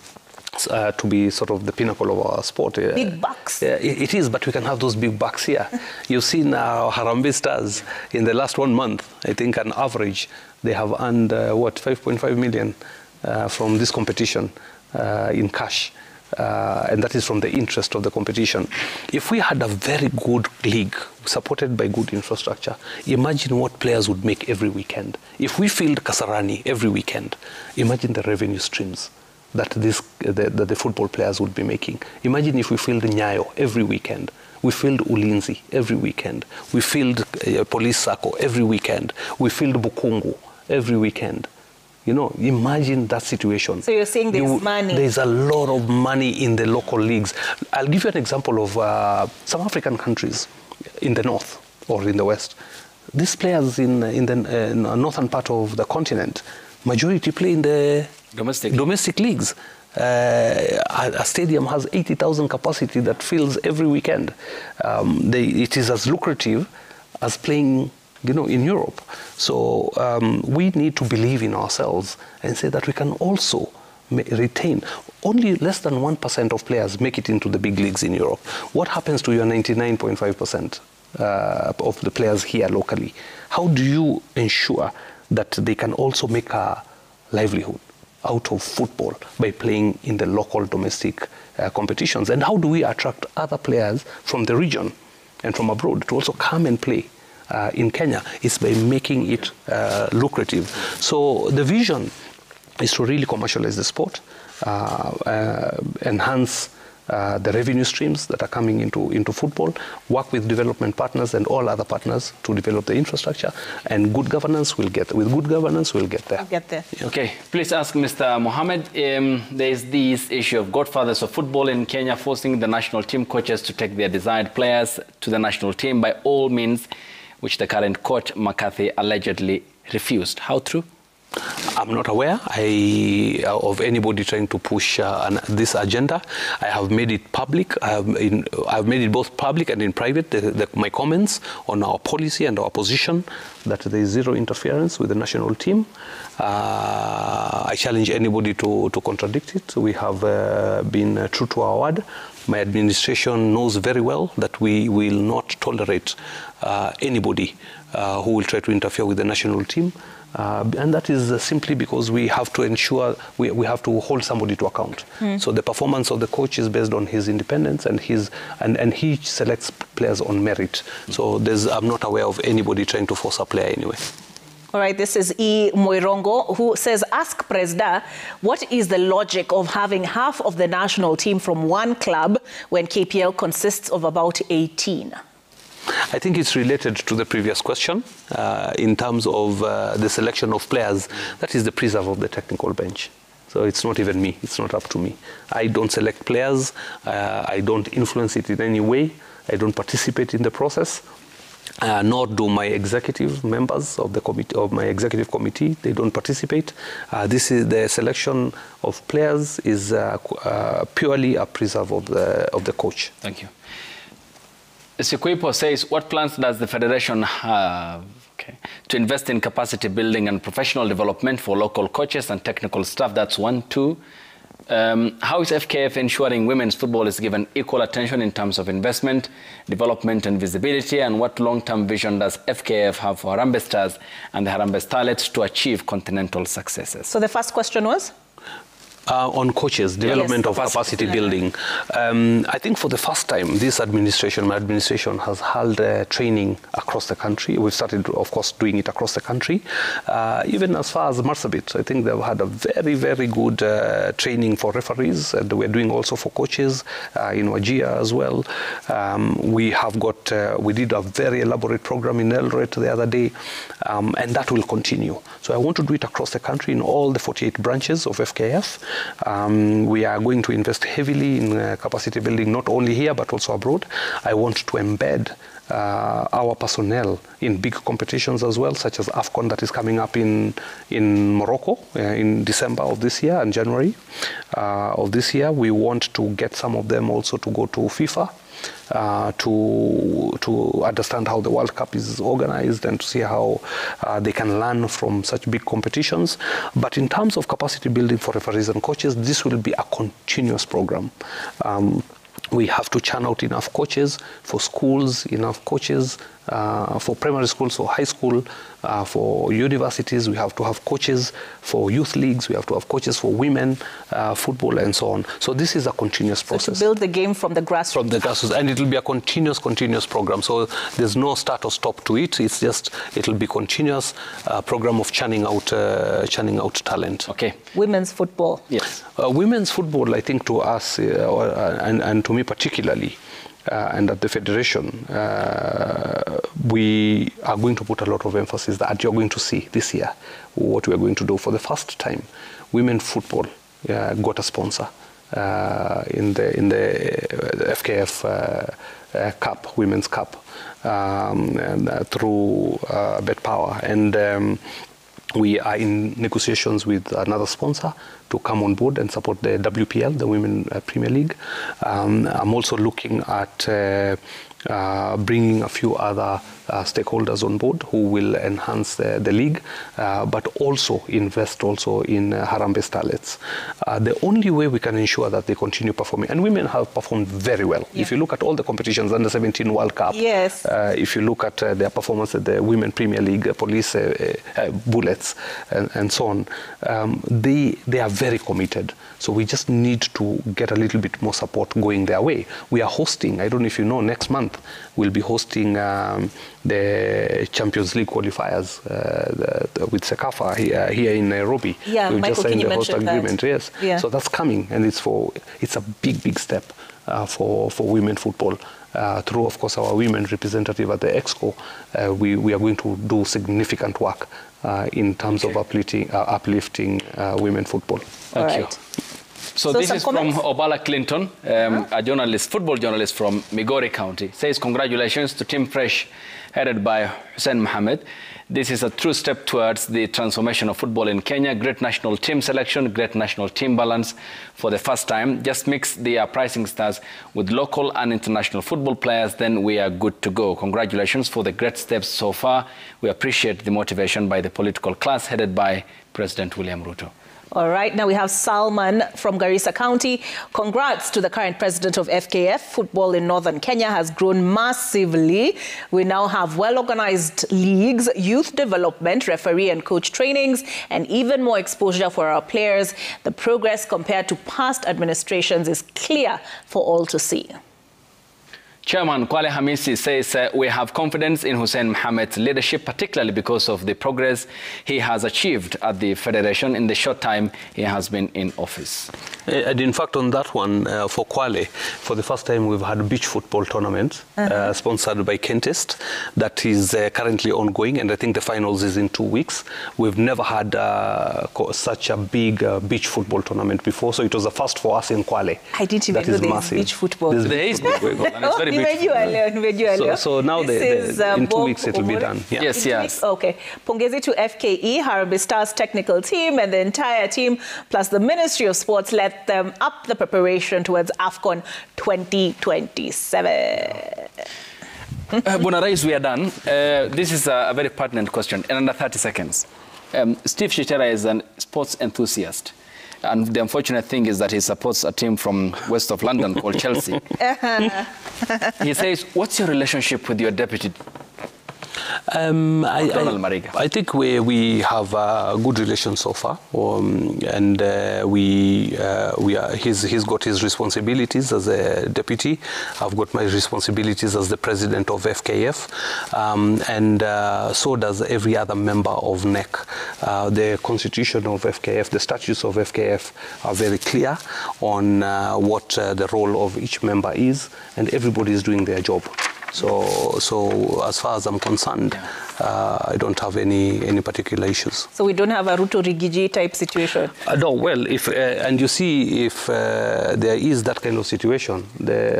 to be sort of the pinnacle of our sport. Big bucks. It is, but we can have those big bucks here. You've seen our Harambee Stars in the last 1 month. I think on average, they have earned, 5.5 million from this competition in cash. And that is from the interest of the competition. If we had a very good league supported by good infrastructure, imagine what players would make every weekend. If we filled Kasarani every weekend, imagine the revenue streams that the football players would be making. Imagine if we filled Nyayo every weekend. We filled Ulinzi every weekend. We filled Police Sacco every weekend. We filled Bukungu every weekend. Imagine that situation. So you're saying there's money? There's a lot of money in the local leagues. I'll give you an example of some African countries in the north or in the west. These players in the northern part of the continent, majority play in the domestic leagues. A stadium has 80,000 capacity that fills every weekend. It is as lucrative as playing, in Europe. So we need to believe in ourselves and say that we can also retain. Only less than 1% of players make it into the big leagues in Europe. What happens to your 99.5%? of the players here locally, how do you ensure that they can also make a livelihood out of football by playing in the local domestic competitions? And how do we attract other players from the region and from abroad to also come and play in Kenya? Is by making it lucrative. So the vision is to really commercialize the sport, enhance the revenue streams that are coming into football, work with development partners and all other partners to develop the infrastructure, and good governance will get there. With good governance, we'll get there. We'll get there. Yeah. Okay, please ask Mr. Mohammed. There is this issue of godfathers of football in Kenya forcing the national team coaches to take their desired players to the national team by all means, which the current coach, McCarthy, allegedly refused. How true? I'm not aware of anybody trying to push this agenda. I have made it public. I've made it both public and in private, my comments on our policy and our position that there is zero interference with the national team. I challenge anybody to contradict it. We have been true to our word. My administration knows very well that we will not tolerate anybody who will try to interfere with the national team. And that is simply because we have to ensure we have to hold somebody to account. So the performance of the coach is based on his independence and he selects players on merit. So I'm not aware of anybody trying to force a player anyway. All right, this is E. Moirongo, who says, ask Presda, what is the logic of having half of the national team from one club when KPL consists of about 18? I think it's related to the previous question in terms of the selection of players. That is the preserve of the technical bench. So it's not even me. It's not up to me. I don't select players. I don't influence it in any way. I don't participate in the process. Nor do my executive members of the committee, of my executive committee. They don't participate. This is the selection of players is purely a preserve of the coach. Thank you. Sekwepo says, what plans does the Federation have to invest in capacity building and professional development for local coaches and technical staff? That's 1. 2. How is FKF ensuring women's football is given equal attention in terms of investment, development and visibility? And what long-term vision does FKF have for Harambee Stars and the Harambee Starlets to achieve continental successes? So the first question was? On coaches, development of capacity building. I think for the first time, my administration has held training across the country. We've started, of course, doing it across the country. Even as far as Marsabit, I think they've had a very, very good training for referees, and we're doing also for coaches in Wajir as well. We did a very elaborate program in Eldoret the other day, and that will continue. So I want to do it across the country in all the 48 branches of FKF. We are going to invest heavily in capacity building, not only here, but also abroad. I want to embed our personnel in big competitions as well, such as AFCON that is coming up in Morocco in December of this year and January of this year. We want to get some of them also to go to FIFA. To understand how the World Cup is organized and to see how they can learn from such big competitions. But in terms of capacity building for referees and coaches, this will be a continuous program. We have to churn out enough coaches for schools, enough coaches for primary schools, for high school, for universities. We have to have coaches for youth leagues. We have to have coaches for women, football, and so on. So this is a continuous process. So to build the game from the grassroots. From the grassroots, and it will be a continuous program. So there's no start or stop to it. It's just it'll be continuous program of churning out talent. Okay. Women's football. Yes. Women's football, I think, to us and to me particularly. And at the Federation, we are going to put a lot of emphasis that you're going to see this year what we are going to do. For the first time, women football got a sponsor in the FKF Cup, Women's Cup, through BetPower. And we are in negotiations with another sponsor to come on board and support the WPL, the Women Premier League. I'm also looking at bringing a few other stakeholders on board who will enhance the league, but also invest also in Harambee Starlets. The only way we can ensure that they continue performing, and women have performed very well. Yeah. If you look at all the competitions, under 17 World Cup, yes. If you look at their performance at the Women Premier League, Police Bullets, and so on, they are very committed. So we just need to get a little bit more support going their way. We are hosting, I don't know if you know, next month we'll be hosting the Champions League qualifiers with Sekafa here in Nairobi. Yeah, we've Michael, just signed the host agreement. That? Yes, yeah. So that's coming, and it's a big step for women football. Through, of course, our women representative at the Exco, we are going to do significant work in terms of uplifting women football. Thank you. So this is comments? From Obala Clinton, a journalist, football journalist from Migori County. Says congratulations to Team Fresh, headed by Hussein Mohamed. This is a true step towards the transformation of football in Kenya. Great national team selection, great national team balance for the first time. Just mix the uprising stars with local and international football players, then we are good to go. Congratulations for the great steps so far. We appreciate the motivation by the political class headed by President William Ruto. All right, now we have Salman from Garissa County. Congrats to the current president of FKF. Football in northern Kenya has grown massively. We now have well-organized leagues, youth development, referee and coach trainings, and even more exposure for our players. The progress compared to past administrations is clear for all to see. Chairman Kwale Hamisi says we have confidence in Hussein Mohamed's leadership, particularly because of the progress he has achieved at the Federation in the short time he has been in office. And in fact, on that one, for Kwale, for the first time we've had a beach football tournament sponsored by Kentist that is currently ongoing, and I think the finals is in 2 weeks. We've never had such a big beach football tournament before, so it was a first for us in Kwale. I didn't even know there is beach football. There is beach football, and it's very beautiful. So now in 2 weeks it will be done. Yeah. Yes. Okay. Pongezi to FKE, Harambee Stars technical team and the entire team, plus the Ministry of Sports, let them up the preparation towards AFCON 2027. Bonarais, we are done. This is a very pertinent question in under 30 seconds. Steve Shitera is a sports enthusiast. And the unfortunate thing is that he supports a team from west of London called Chelsea. He says, what's your relationship with your deputy? Donald Mariga. I think we have a good relation so far, and he's got his responsibilities as a deputy. I've got my responsibilities as the president of FKF, and so does every other member of NEC. The constitution of FKF, the statutes of FKF are very clear on what the role of each member is, and everybody is doing their job. So as far as I'm concerned, I don't have any particular issues. So we don't have a Ruto Rigiji type situation? No, well, and you see, if there is that kind of situation,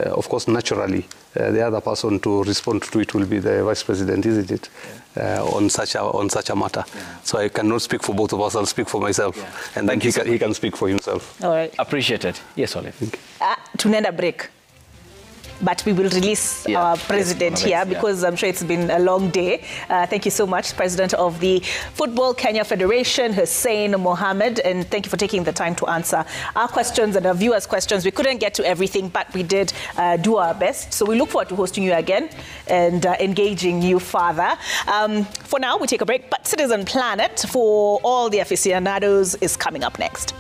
of course, naturally, the other person to respond to it will be the vice president, isn't it? On such a matter. So I cannot speak for both of us. I'll speak for myself, and then he can speak for himself. All right. Appreciate it. Yes, Olive. Tunenda break. But we will release our president here because I'm sure it's been a long day. Thank you so much, President of the Football Kenya Federation, Hussein Mohamed, and thank you for taking the time to answer our questions and our viewers' questions. We couldn't get to everything, but we did do our best. So we look forward to hosting you again and engaging you further. For now, we take a break, but Citizen Planet for all the aficionados is coming up next.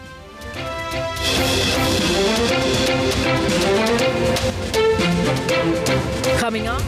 Coming up.